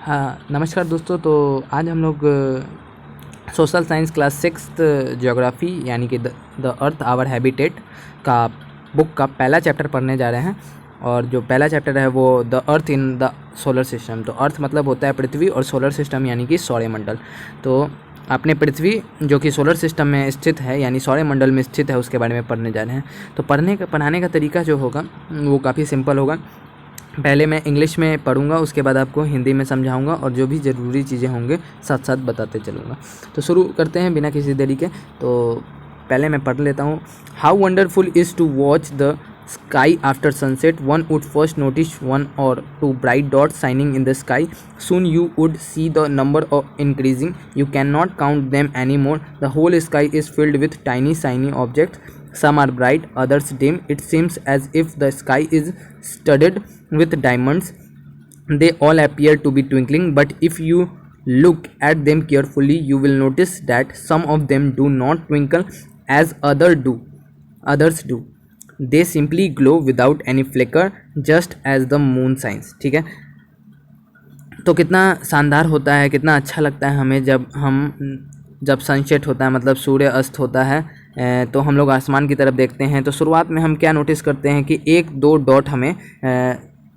हाँ, नमस्कार दोस्तों। तो आज हम लोग social science class 6th geography यानी कि द अर्थ आवर हैबिटेट का बुक का पहला चैप्टर पढ़ने जा रहे हैं। और जो पहला चैप्टर है वो the earth in the solar system. तो अर्थ मतलब होता है पृथ्वी और सोलर सिस्टम यानी कि सौरमंडल। तो अपने पृथ्वी जो कि सोलर सिस्टम में स्थित है यानी सौरमंडल में स्थित है उसके बारे में पढ़ने जा रहे हैं। तो पढ़ाने का तरीका जो होगा वो काफ़ी सिंपल होगा। पहले मैं इंग्लिश में पढ़ूंगा, उसके बाद आपको हिंदी में समझाऊंगा और जो भी ज़रूरी चीज़ें होंगे साथ साथ बताते चलूँगा। तो शुरू करते हैं बिना किसी देरी के। तो पहले मैं पढ़ लेता हूँ। How wonderful is to watch the sky after sunset. One would first notice one or two bright dots shining in the sky. Soon you would see the number of increasing. You cannot count them anymore. The whole sky is filled with tiny shiny objects. Some are bright, others dim. It seems as if the sky is studded with diamonds. They all appear to be twinkling, but if you look at them carefully, you will notice that some of them do not twinkle as others do. They simply glow without any flicker, just as the moon shines. ठीक है। तो कितना शानदार होता है, कितना अच्छा लगता है हमें जब सनसेट होता है, मतलब सूर्य अस्त होता है। तो हम लोग आसमान की तरफ देखते हैं। तो शुरुआत में हम क्या नोटिस करते हैं कि एक दो डॉट हमें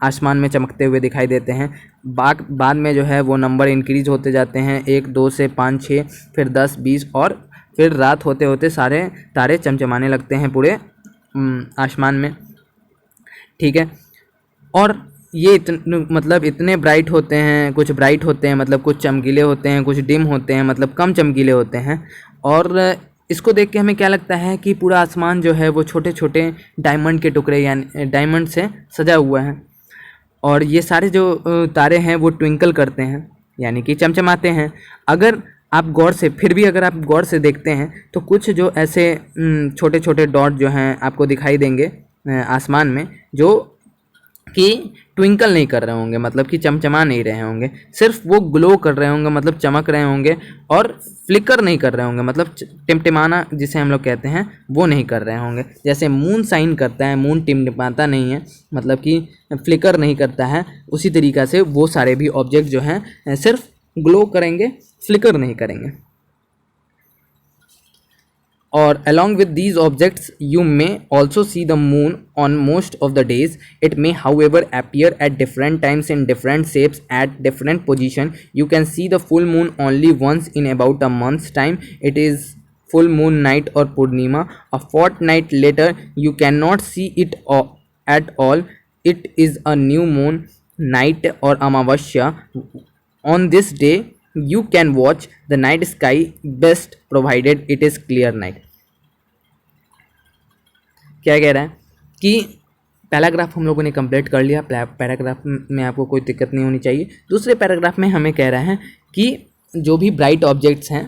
आसमान में चमकते हुए दिखाई देते हैं। बाद में जो है वो नंबर इंक्रीज होते जाते हैं, 1 2 से 5 6 फिर 10 20 और फिर रात होते होते सारे तारे चमचमाने लगते हैं पूरे आसमान में। ठीक है। और ये इतने ब्राइट होते हैं, कुछ ब्राइट होते हैं मतलब कुछ चमकीले होते हैं, कुछ डिम होते हैं मतलब कम चमकीले होते हैं। और इसको देख के हमें क्या लगता है कि पूरा आसमान जो है वो छोटे छोटे डायमंड के टुकड़े यानी डायमंड से सजा हुआ है। और ये सारे जो तारे हैं वो ट्विंकल करते हैं यानी कि चमचमाते हैं। अगर आप गौर से देखते हैं तो कुछ जो ऐसे छोटे छोटे डॉट जो हैं आपको दिखाई देंगे आसमान में, जो कि ट्विंकल नहीं कर रहे होंगे, मतलब कि चमचमा नहीं रहे होंगे, सिर्फ वो ग्लो कर रहे होंगे मतलब चमक रहे होंगे, और फ्लिकर नहीं कर रहे होंगे मतलब टिमटिमाना जिसे हम लोग कहते हैं वो नहीं कर रहे होंगे। जैसे मून साइन करता है, मून टिमटिमाता नहीं है मतलब कि फ्लिकर नहीं करता है, उसी तरीक़ा से वो सारे भी ऑब्जेक्ट जो हैं सिर्फ ग्लो करेंगे, फ्लिकर नहीं करेंगे। और along with these objects you may also see the moon on most of the days. It may however appear at different times in different shapes at different position. You can see the full moon only once in about a month's time. It is full moon night or Purnima. A fortnight later you cannot see it at all. It is a new moon night or Amavasya. On this day you can watch the night sky best provided it is clear night. क्या कह रहा है कि paragraph हम लोगों ने complete कर लिया। पैराग्राफ में आपको कोई दिक्कत नहीं होनी चाहिए। दूसरे पैराग्राफ में हमें कह रहा है कि जो भी ब्राइट ऑब्जेक्ट्स हैं,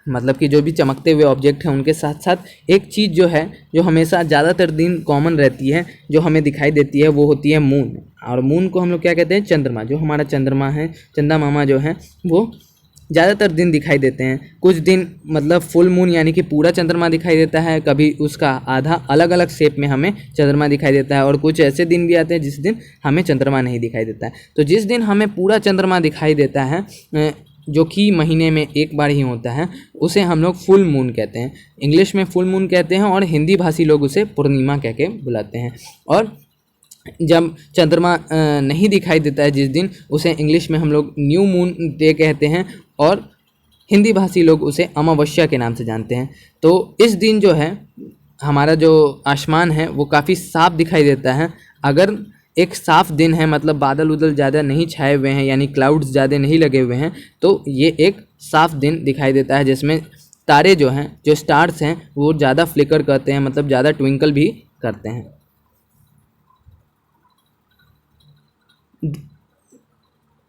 मतलब कि जो भी चमकते हुए ऑब्जेक्ट हैं, उनके साथ साथ एक चीज़ जो है जो हमेशा ज़्यादातर दिन कॉमन रहती है, जो हमें दिखाई देती है, वो होती है मून। और मून को हम लोग क्या कहते हैं? चंद्रमा। जो हमारा चंद्रमा है, चंदा मामा जो है, वो ज़्यादातर दिन दिखाई देते हैं। कुछ दिन मतलब फुल मून यानी कि पूरा चंद्रमा दिखाई देता है, कभी उसका आधा अलग अलग शेप में हमें चंद्रमा दिखाई देता है, और कुछ ऐसे दिन भी आते हैं जिस दिन हमें चंद्रमा नहीं दिखाई देता है। तो जिस दिन हमें पूरा चंद्रमा दिखाई देता है, जो कि महीने में एक बार ही होता है, उसे हम लोग फुल मून कहते हैं। इंग्लिश में फुल मून कहते हैं और हिंदी भाषी लोग उसे पूर्णिमा कह के बुलाते हैं। और जब चंद्रमा नहीं दिखाई देता है जिस दिन, उसे इंग्लिश में हम लोग न्यू मून डे कहते हैं और हिंदी भाषी लोग उसे अमावस्या के नाम से जानते हैं। तो इस दिन जो है हमारा जो आसमान है वो काफ़ी साफ दिखाई देता है। अगर एक साफ़ दिन है, मतलब बादल उदल ज़्यादा नहीं छाए हुए हैं यानी क्लाउड्स ज़्यादा नहीं लगे हुए हैं, तो ये एक साफ़ दिन दिखाई देता है जिसमें तारे जो हैं, जो स्टार्स हैं, वो ज़्यादा फ्लिकर करते हैं, मतलब ज़्यादा ट्विंकल भी करते हैं।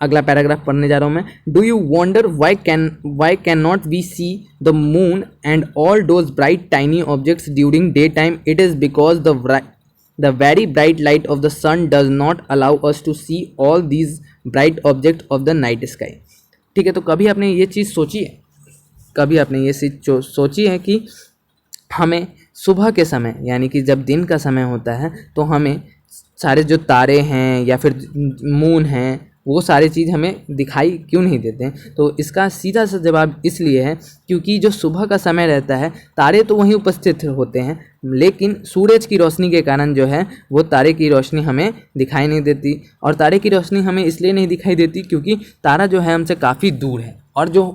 अगला पैराग्राफ पढ़ने जा रहा हूँ मैं। Do you wonder why can not we see the moon and all those bright tiny objects during day time? It is because the very bright light of the sun does not allow us to see all these bright object of the night sky. ठीक है। तो कभी आपने ये चीज़ सोची है कि हमें सुबह के समय यानी कि जब दिन का समय होता है तो हमें सारे जो तारे हैं या फिर मून हैं वो सारी चीज़ हमें दिखाई क्यों नहीं देते हैं? तो इसका सीधा सा जवाब इसलिए है क्योंकि जो सुबह का समय रहता है तारे तो वहीं उपस्थित होते हैं, लेकिन सूरज की रोशनी के कारण जो है वो तारे की रोशनी हमें दिखाई नहीं देती। और तारे की रोशनी हमें इसलिए नहीं दिखाई देती क्योंकि तारा जो है हमसे काफ़ी दूर है। और जो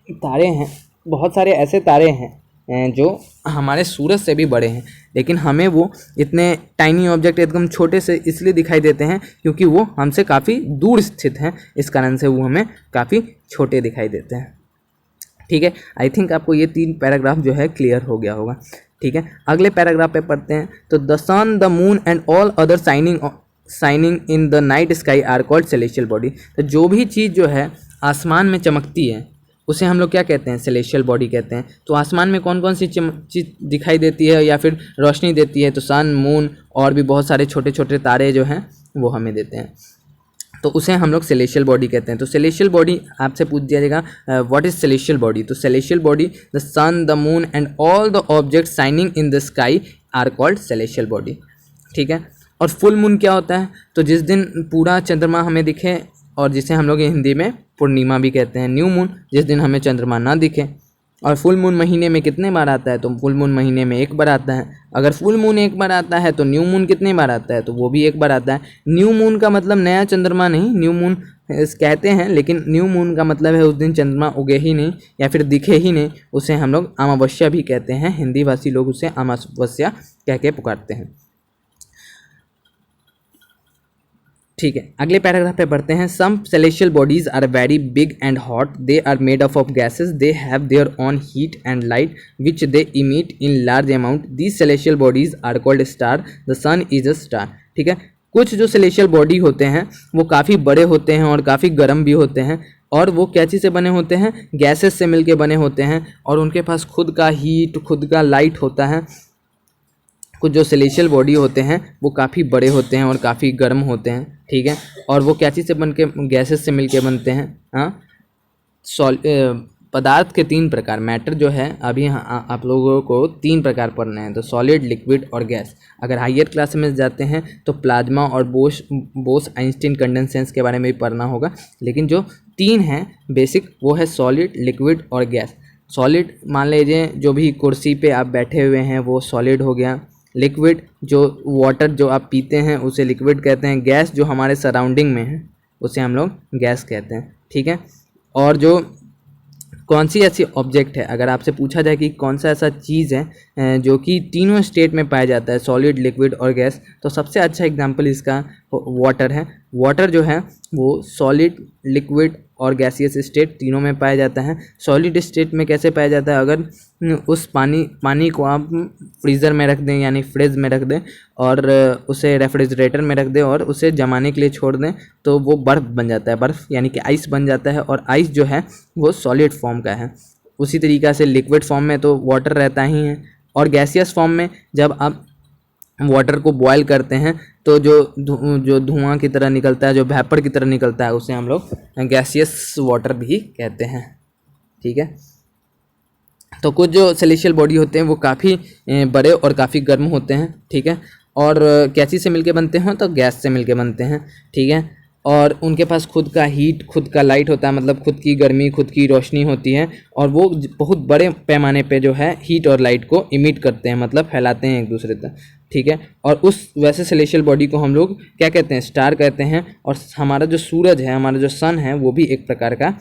तारे हैं, बहुत सारे ऐसे तारे हैं जो हमारे सूरज से भी बड़े हैं, लेकिन हमें वो इतने टाइनी ऑब्जेक्ट एकदम छोटे से इसलिए दिखाई देते हैं क्योंकि वो हमसे काफ़ी दूर स्थित हैं, इस कारण से वो हमें काफ़ी छोटे दिखाई देते हैं। ठीक है, आई थिंक आपको ये 3 पैराग्राफ जो है क्लियर हो गया होगा। ठीक है, अगले पैराग्राफ पे पढ़ते हैं। तो the sun, the moon and all other shining in the night sky are called celestial body. तो जो भी चीज़ जो है आसमान में चमकती है उसे हम लोग क्या कहते हैं? सेलेस्टियल बॉडी कहते हैं। तो आसमान में कौन कौन सी चीज़ दिखाई देती है या फिर रोशनी देती है? तो सन, मून और भी बहुत सारे छोटे छोटे तारे जो हैं वो हमें देते हैं, तो उसे हम लोग सेलेस्टियल बॉडी कहते हैं। तो सेलेस्टियल बॉडी आपसे पूछ दिया जाएगा व्हाट इज सेलेस्टियल बॉडी? तो celestial body the sun, the moon and all the object shining in the sky are called celestial body. ठीक है, और फुल मून क्या होता है? तो जिस दिन पूरा चंद्रमा हमें दिखे और जिसे हम लोग हिंदी में पूर्णिमा भी कहते हैं। न्यू मून जिस दिन हमें चंद्रमा ना दिखे। और फुल मून महीने में कितने बार आता है? तो फुल मून महीने में 1 बार आता है। अगर फुल मून 1 बार आता है तो न्यू मून कितने बार आता है? तो वो भी 1 बार आता है। न्यू मून का मतलब नया चंद्रमा नहीं, न्यू मून कहते हैं, लेकिन न्यू मून का मतलब है उस दिन चंद्रमा उगे ही नहीं या फिर दिखे ही नहीं, उसे हम लोग अमावस्या भी कहते हैं। हिंदी भाषी लोग उसे अमावस्या कह के पुकारते हैं। ठीक है, अगले पैराग्राफ पे बढ़ते हैं। Some celestial bodies are very big and hot, they are made up of gases, they have their own heat and light which they emit in large amount, these celestial bodies are called star, the sun is a star. ठीक है, कुछ जो celestial body होते हैं वो काफ़ी बड़े होते हैं और काफ़ी गर्म भी होते हैं, और वो क्या चीज़ से बने होते हैं? गैसेस से मिलके बने होते हैं, और उनके पास खुद का हीट, खुद का लाइट होता है। कुछ जो सेलेस्टियल बॉडी होते हैं वो काफ़ी बड़े होते हैं और काफ़ी गर्म होते हैं। ठीक है, और वो क्या चीज़ से बन के? गैसेस से मिलके बनते हैं। हाँ, पदार्थ के 3 प्रकार, मैटर जो है अभी आप लोगों को 3 प्रकार पढ़ने हैं, तो सॉलिड, लिक्विड और गैस। अगर हायर क्लास में जाते हैं तो प्लाज्मा और बोस आइंस्टीन कंडेंसेंस के बारे में भी पढ़ना होगा, लेकिन जो 3 हैं बेसिक वो है सॉलिड, लिक्विड और गैस। सॉलिड मान लीजिए जो भी कुर्सी पे आप बैठे हुए हैं वो सॉलिड हो गया। लिक्विड जो वाटर जो आप पीते हैं उसे लिक्विड कहते हैं। गैस जो हमारे सराउंडिंग में है उसे हम लोग गैस कहते हैं। ठीक है, और जो कौन सी ऐसी ऑब्जेक्ट है, अगर आपसे पूछा जाए कि कौन सा ऐसा चीज़ है जो कि तीनों स्टेट में पाया जाता है, सॉलिड, लिक्विड और गैस, तो सबसे अच्छा एग्जांपल इसका वाटर है। वाटर जो है वो सॉलिड, लिक्विड और गैसियस स्टेट तीनों में पाया जाता है। सॉलिड स्टेट में कैसे पाया जाता है? अगर उस पानी को आप फ्रीज़र में रख दें यानी फ्रिज में रख दें और उसे रेफ्रिजरेटर में रख दें और उसे जमाने के लिए छोड़ दें तो वो बर्फ़ बन जाता है, बर्फ़ यानी कि आइस बन जाता है, और आइस जो है वो सॉलिड फॉर्म का है। उसी तरीक़ा से लिक्विड फॉर्म में तो वाटर रहता ही है, और गैसियस फॉर्म में जब आप वाटर को बॉयल करते हैं तो जो धुआं की तरह निकलता है, जो वेपर की तरह निकलता है, उसे हम लोग गैसियस वाटर भी कहते हैं। ठीक है, तो कुछ जो सेलेस्टियल बॉडी होते हैं वो काफ़ी बड़े और काफ़ी गर्म होते हैं। ठीक है, और क्या चीज़ से मिलके बनते हैं? तो गैस से मिलके बनते हैं। ठीक है, और उनके पास खुद का हीट, खुद का लाइट होता है, मतलब खुद की गर्मी, खुद की रोशनी होती है, और वो बहुत बड़े पैमाने पे जो है हीट और लाइट को इमिट करते हैं, मतलब फैलाते हैं एक दूसरे तक। ठीक है, और उस वैसे सेलेस्टियल बॉडी को हम लोग क्या कहते हैं? स्टार कहते हैं। और हमारा जो सूरज है, हमारा जो सन है, वो भी एक प्रकार का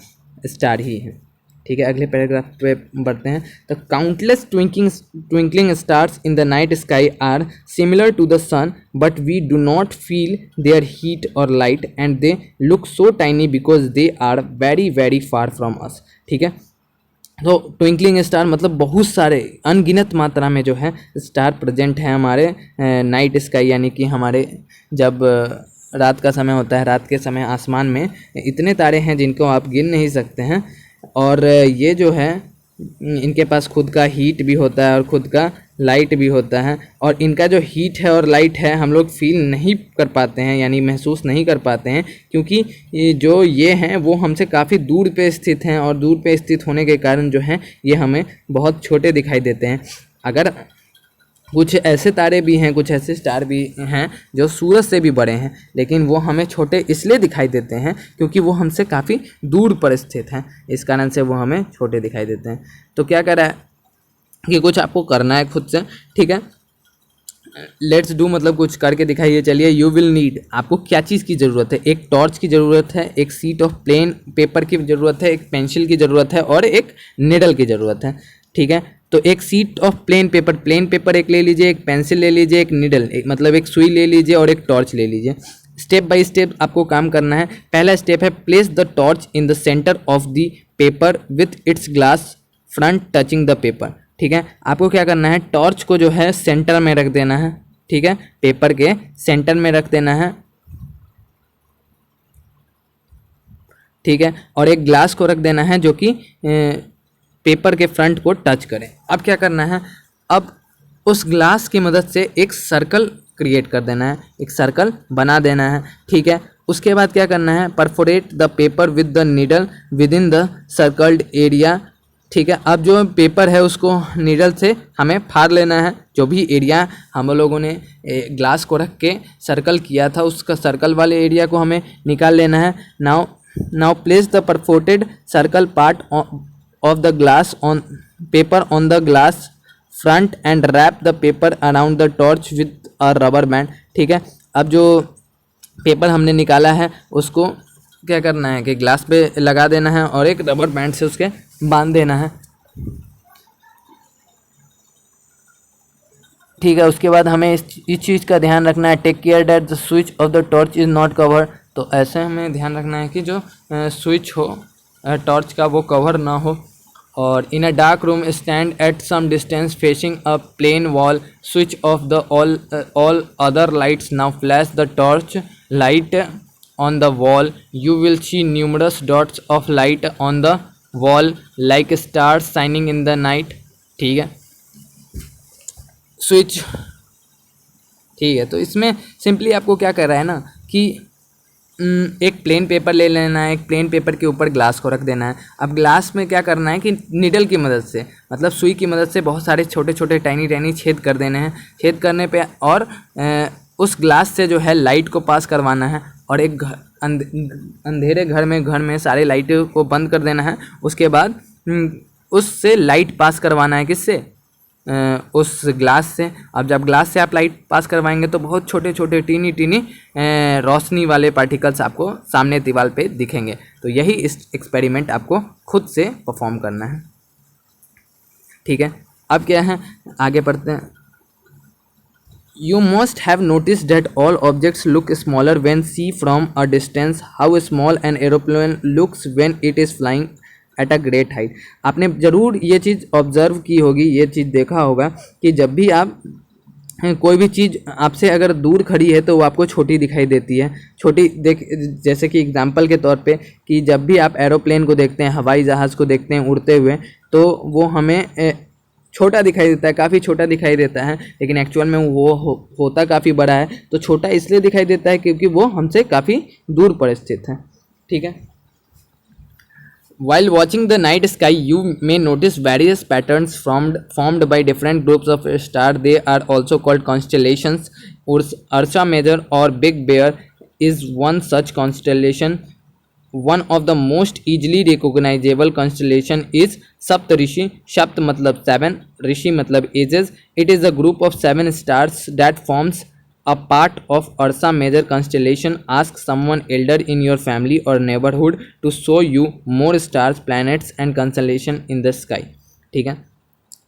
स्टार ही है। ठीक है, अगले पैराग्राफ पे बढ़ते हैं। तो countless twinkling stars in the night sky are similar to the sun, but we do not feel their heat और light, and they look so tiny because they are very very far from us. ठीक है, तो twinkling star मतलब बहुत सारे अनगिनत मात्रा में जो है स्टार प्रेजेंट हैं हमारे नाइट स्काई, यानी कि हमारे जब रात का समय होता है, रात के समय आसमान में इतने तारे हैं जिनको आप गिन नहीं सकते हैं। और ये जो है इनके पास खुद का हीट भी होता है और खुद का लाइट भी होता है, और इनका जो हीट है और लाइट है हम लोग फील नहीं कर पाते हैं, यानी महसूस नहीं कर पाते हैं, क्योंकि ये हैं वो हमसे काफ़ी दूर पे स्थित हैं, और दूर पे स्थित होने के कारण जो है ये हमें बहुत छोटे दिखाई देते हैं। अगर कुछ ऐसे तारे भी हैं, कुछ ऐसे स्टार भी हैं जो सूरज से भी बड़े हैं, लेकिन वो हमें छोटे इसलिए दिखाई देते हैं क्योंकि वो हमसे काफ़ी दूर पर स्थित हैं, इस कारण से वो हमें छोटे दिखाई देते हैं। तो क्या करा है कि कुछ आपको करना है खुद से, ठीक है। लेट्स डू मतलब कुछ करके दिखाइए। चलिए, यू विल नीड, आपको क्या चीज़ की ज़रूरत है? एक टॉर्च की ज़रूरत है, एक शीट ऑफ प्लेन पेपर की ज़रूरत है, एक पेंसिल की ज़रूरत है और एक निडल की ज़रूरत है, ठीक है। तो एक शीट ऑफ प्लेन पेपर एक ले लीजिए, एक पेंसिल ले लीजिए, एक निडल मतलब एक सुई ले लीजिए और एक टॉर्च ले लीजिए। स्टेप बाय स्टेप आपको काम करना है। पहला स्टेप है place the torch in the centre of the paper with its glass front touching the paper, ठीक है। आपको क्या करना है, टॉर्च को जो है सेंटर में रख देना है, ठीक है, पेपर के सेंटर में रख देना है, ठीक है, और एक ग्लास को रख देना है जो कि पेपर के फ्रंट को टच करे। अब क्या करना है, अब उस ग्लास की मदद से एक सर्कल क्रिएट कर देना है, एक सर्कल बना देना है, ठीक है। उसके बाद क्या करना है, perforate the paper with the needle with in the circled area, ठीक है। अब जो पेपर है उसको नीडल से हमें फाड़ लेना है, जो भी एरिया हम लोगों ने ग्लास को रख के सर्कल किया था उसका सर्कल वाले एरिया को हमें निकाल लेना है। Now place the perforated circle part of the glass on paper on the glass front end wrap the paper around the torch with a rubber band, ठीक है। अब जो पेपर हमने निकाला है उसको क्या करना है कि ग्लास पे लगा देना है और एक रबर बैंड से उसके बांध देना है, ठीक है। उसके बाद हमें इस चीज़ का ध्यान रखना है, take care that the switch off the torch is not cover. तो ऐसे हमें ध्यान रखना है कि जो स्विच हो टॉर्च का वो कवर ना हो। और in a dark room stand at some distance facing a plain wall, switch off the all other lights, now flash the torch light on the wall, you will see numerous dots of light on the wall like stars shining in the night, ठीक है। Switch, ठीक है। तो इसमें simply आपको क्या कर रहा है ना कि एक प्लेन पेपर ले लेना है, एक प्लेन पेपर के ऊपर ग्लास को रख देना है। अब ग्लास में क्या करना है कि निडल की मदद से मतलब सुई की मदद से बहुत सारे छोटे छोटे टाइनी छेद कर देने हैं। छेद करने पे और उस ग्लास से जो है लाइट को पास करवाना है और एक अंधेरे घर में सारे लाइटों को बंद कर देना है। उसके बाद उससे लाइट पास करवाना है, किससे? उस ग्लास से। अब जब ग्लास से आप लाइट पास करवाएंगे तो बहुत छोटे छोटे टीनी रोशनी वाले पार्टिकल्स आपको सामने दीवार पे दिखेंगे। तो यही इस एक्सपेरिमेंट आपको खुद से परफॉर्म करना है, ठीक है। अब क्या है, आगे बढ़ते हैं। You must have noticed that all objects look smaller when seen from a distance. How small an aeroplane looks when it is flying at a great height. आपने ज़रूर ये चीज़ ऑब्जर्व की होगी, ये चीज़ देखा होगा कि जब भी आप कोई भी चीज़ आपसे अगर दूर खड़ी है तो वो आपको छोटी दिखाई देती है। छोटी देख, जैसे कि एग्जांपल के तौर पे कि जब भी आप एरोप्लेन को देखते हैं, हवाई जहाज़ को देखते हैं उड़ते हुए, तो वो हमें छोटा दिखाई देता है, काफ़ी छोटा दिखाई देता है, लेकिन एक्चुअल में वो होता काफ़ी बड़ा है। तो छोटा इसलिए दिखाई देता है क्योंकि वो हमसे काफ़ी दूर पर स्थित है, ठीक है। While watching the night sky, you may notice various patterns formed by different groups of stars. They are also called constellations. Ursa Major or Big Bear is one such constellation. One of the most easily recognizable constellation is Saptarishi. Sapt मतलब 7, Rishi मतलब ages. It is a group of 7 stars that forms a part of Ursa Major constellation. Ask someone elder in your family or neighborhood to show you more stars, planets and constellation in the sky, ठीक है।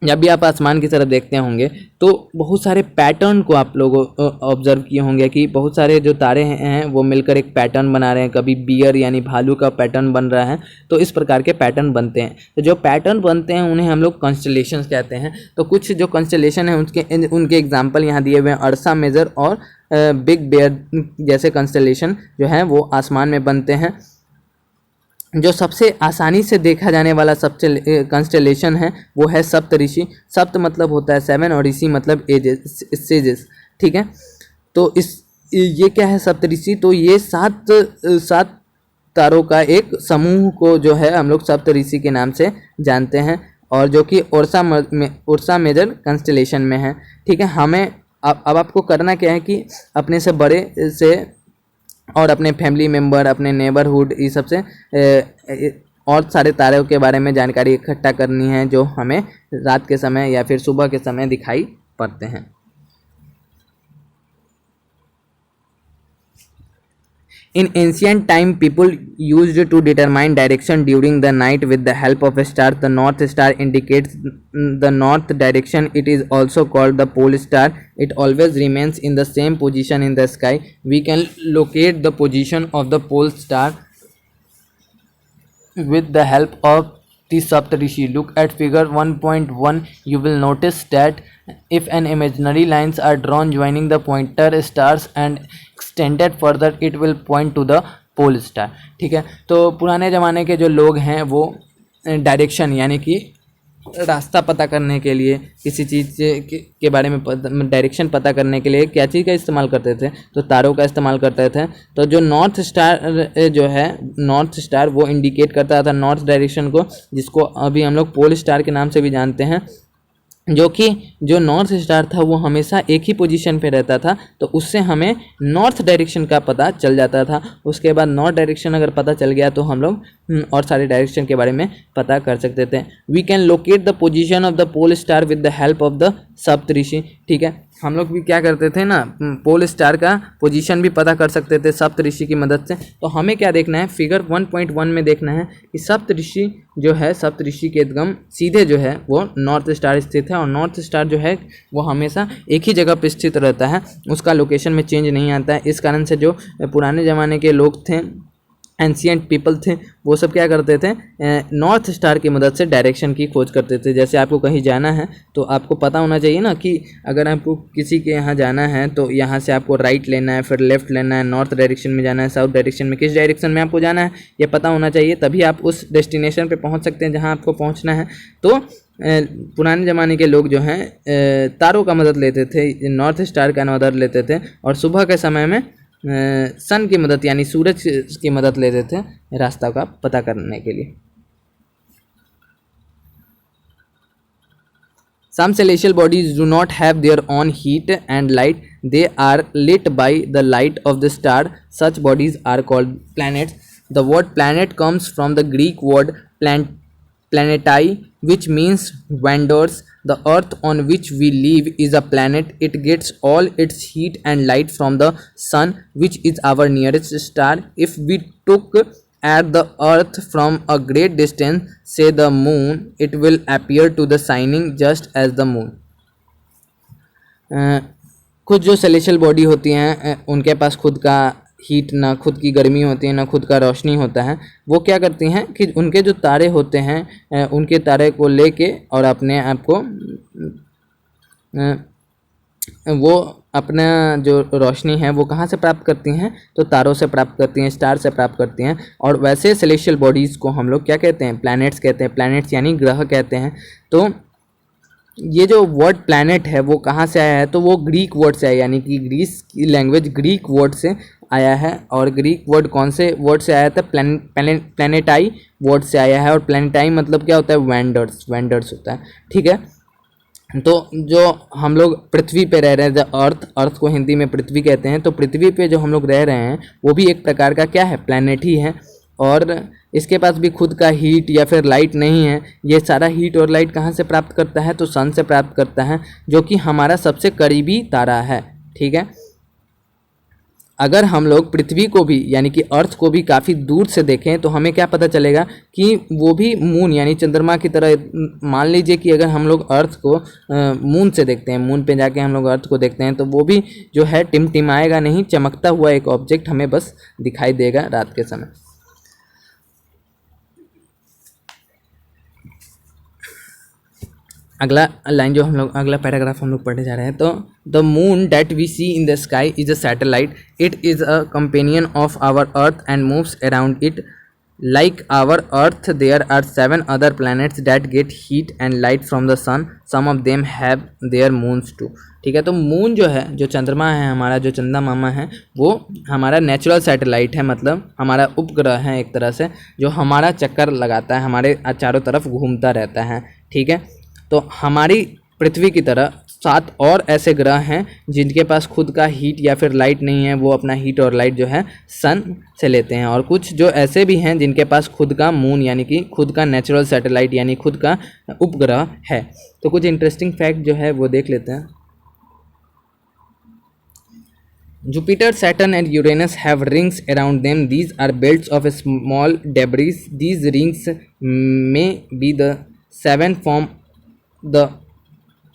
जब भी आप आसमान की तरफ देखते होंगे तो बहुत सारे पैटर्न को आप लोग ऑब्जर्व किए होंगे कि बहुत सारे जो तारे हैं वो मिलकर एक पैटर्न बना रहे हैं। कभी बियर यानी भालू का पैटर्न बन रहा है, तो इस प्रकार के पैटर्न बनते हैं। तो जो पैटर्न बनते हैं उन्हें हम लोग कॉन्स्टेलेशंस कहते हैं। तो कुछ जो कॉन्स्टेलेशन है उनके एग्जाम्पल यहाँ दिए हुए हैं। अर्सा मेजर और बिग बेयर जैसे कॉन्स्टेलेशन जो हैं वो आसमान में बनते हैं। जो सबसे आसानी से देखा जाने वाला सबसे कंस्टेलेशन है वो है सप्तऋषि। सप्त मतलब होता है 7 और ऋषि मतलब सेजेस, ठीक है। तो ये क्या है सप्तऋषि? तो ये सात तारों का एक समूह को जो है हम लोग सप्तऋषि के नाम से जानते हैं। और जो कि उर्सा मेजर कंस्टेलेशन में है। ठीक है, हमें अब आपको करना क्या है कि अपने से बड़े से और अपने फैमिली मेम्बर, अपने नेबरहुड, ये सब से और सारे तारों के बारे में जानकारी इकट्ठा करनी है जो हमें रात के समय या फिर सुबह के समय दिखाई पड़ते हैं। In ancient time, people used to determine direction during the night with the help of a star. The North Star indicates the north direction. It is also called the pole star. It always remains in the same position in the sky. We can locate the position of the pole star with the help of the Saptarishi. Look at figure 1.1. You will notice that if an imaginary lines are drawn joining the pointer stars and extended further, it will point to the pole star. ठीक है, तो पुराने ज़माने के जो लोग हैं वो डायरेक्शन यानी कि रास्ता पता करने के लिए, किसी चीज़ के बारे में डायरेक्शन पता करने के लिए क्या चीज़ का इस्तेमाल करते थे, तो तारों का इस्तेमाल करते थे। तो जो नॉर्थ स्टार जो है, नॉर्थ स्टार वो इंडिकेट करता था नॉर्थ डायरेक्शन को, जिसको अभी हम लोग पोल स्टार के नाम से भी जानते हैं। जो कि जो नॉर्थ स्टार था वो हमेशा एक ही पोजीशन पे रहता था, तो उससे हमें नॉर्थ डायरेक्शन का पता चल जाता था। उसके बाद नॉर्थ डायरेक्शन अगर पता चल गया तो हम लोग और सारे डायरेक्शन के बारे में पता कर सकते थे। We can locate the position of the pole star with the help of the Saptarishi. ठीक है, हम लोग भी क्या करते थे ना, पोल स्टार का पोजीशन भी पता कर सकते थे सप्तऋषि की मदद से। तो हमें क्या देखना है, फिगर 1.1 में देखना है कि सप्तऋषि जो है, सप्तऋषि के एकदम सीधे जो है वो नॉर्थ स्टार स्थित है, और नॉर्थ स्टार जो है वो हमेशा एक ही जगह पर स्थित रहता है, उसका लोकेशन में चेंज नहीं आता है। इस कारण से जो पुराने ज़माने के लोग थे, एंशियंट पीपल थे, वो सब क्या करते थे, नॉर्थ स्टार की मदद से डायरेक्शन की खोज करते थे। जैसे आपको कहीं जाना है तो आपको पता होना चाहिए ना कि अगर आपको किसी के यहाँ जाना है तो यहाँ से आपको राइट लेना है, फिर लेफ़्ट लेना है, नॉर्थ डायरेक्शन में जाना है, साउथ डायरेक्शन में, किस डायरेक्शन में आपको जाना है ये पता होना चाहिए, तभी आप उस डेस्टिनेशन पर पहुँच सकते हैं जहाँ आपको पहुँचना है। तो पुराने ज़माने के लोग जो हैं तारों का मदद लेते थे, नॉर्थ स्टार का मदद लेते थे, और सुबह के समय में सन की मदद यानी सूरज की मदद लेते थे रास्ता का पता करने के लिए। Some celestial bodies do not have their own heat and light. They are lit by the light of the star. Such bodies are called planets. The word planet comes from the Greek word planetai, which means vendors. The earth on which we live is a planet. It gets all its heat and light from the sun, which is our nearest star. If we took at the earth from a great distance, say the moon, it will appear to the shining just as the moon. कुछ जो celestial body होती हैं उनके पास खुद का heat, ना खुद की गर्मी होती है, ना खुद का रोशनी होता है। वो क्या करती हैं कि उनके जो तारे होते हैं उनके तारे को लेके और अपने आप को वो अपना जो रोशनी है वो कहाँ से प्राप्त करती हैं, तो तारों से प्राप्त करती हैं, स्टार से प्राप्त करती हैं। और वैसे सेलेशियल बॉडीज़ को हम लोग क्या कहते हैं, प्लैनेट्स कहते हैं। प्लैनेट्स यानी ग्रह कहते हैं। तो ये जो वर्ड प्लैनेट है वो कहाँ से आया है, तो वो ग्रीक वर्ड से आया, यानी कि ग्रीस की लैंग्वेज ग्रीक वर्ड से आया है। और ग्रीक वर्ड कौन से वर्ड से आया था, प्लैनेटाई वर्ड से आया है। और प्लैनेटाई मतलब क्या होता है, वेंडर्स होता है। ठीक है, तो जो हम लोग पृथ्वी पे रह रहे हैं, अर्थ को हिंदी में पृथ्वी कहते हैं, तो पृथ्वी पे जो हम लोग रह रहे हैं वो भी एक प्रकार का क्या है, प्लैनेट ही है। और इसके पास भी खुद का हीट या फिर लाइट नहीं है। ये सारा हीट और लाइट कहाँ से प्राप्त करता है, तो सन से प्राप्त करता है, जो कि हमारा सबसे करीबी तारा है। ठीक है, अगर हम लोग पृथ्वी को भी यानी कि अर्थ को भी काफ़ी दूर से देखें तो हमें क्या पता चलेगा कि वो भी मून यानी चंद्रमा की तरह। मान लीजिए कि अगर हम लोग अर्थ को मून से देखते हैं, मून पे जाके हम लोग अर्थ को देखते हैं, तो वो भी जो है टिमटिमाएगा नहीं, चमकता हुआ एक ऑब्जेक्ट हमें बस दिखाई देगा रात के समय। अगला लाइन जो हम लोग, अगला पैराग्राफ हम लोग पढ़ने जा रहे हैं, तो the moon that we see in the sky is a satellite. It is a companion of our earth and moves around it. Like our Earth, there are 7 other planets that get heat and light from the sun. Some of them have their moons too. ठीक है, तो moon जो है, जो चंद्रमा है हमारा, जो चंदा मामा है, वो हमारा नेचुरल सैटेलाइट है, मतलब हमारा उपग्रह है एक तरह से, जो हमारा चक्कर लगाता है, हमारे चारों तरफ घूमता रहता है. ठीक है। तो हमारी पृथ्वी की तरह 7 और ऐसे ग्रह हैं जिनके पास खुद का हीट या फिर लाइट नहीं है, वो अपना हीट और लाइट जो है सन से लेते हैं। और कुछ जो ऐसे भी हैं जिनके पास खुद का मून यानी कि खुद का नेचुरल सैटेलाइट यानी खुद का उपग्रह है। तो कुछ इंटरेस्टिंग फैक्ट जो है वो देख लेते हैं। Jupiter, Saturn and Uranus have rings around them. These are belts of small debris. These rings may be the seven from the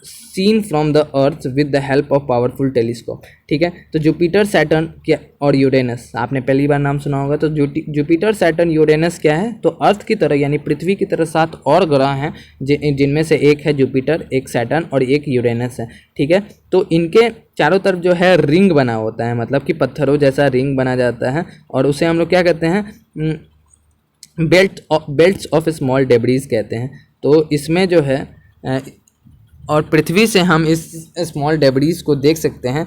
seen from the Earth with the help of powerful telescope। ठीक है। तो Jupiter, Saturn क्या और Uranus आपने पहली बार नाम सुना होगा। तो जुपिटर, सैटर्न, यूरेनस क्या है, तो अर्थ की तरह यानी पृथ्वी की तरह 7 और ग्रह हैं जिनमें से एक है जुपिटर, एक सैटर्न और एक यूरेनस है। ठीक है। तो इनके चारों तरफ जो है रिंग बना होता है, मतलब कि पत्थरों जैसा रिंग बना जाता है और उसे हम लोग क्या कहते हैं, बेल्ट्स ऑफ स्मॉल डेब्रीज कहते हैं। तो इसमें जो है और पृथ्वी से हम इस स्मॉल डेब्रीज को देख सकते हैं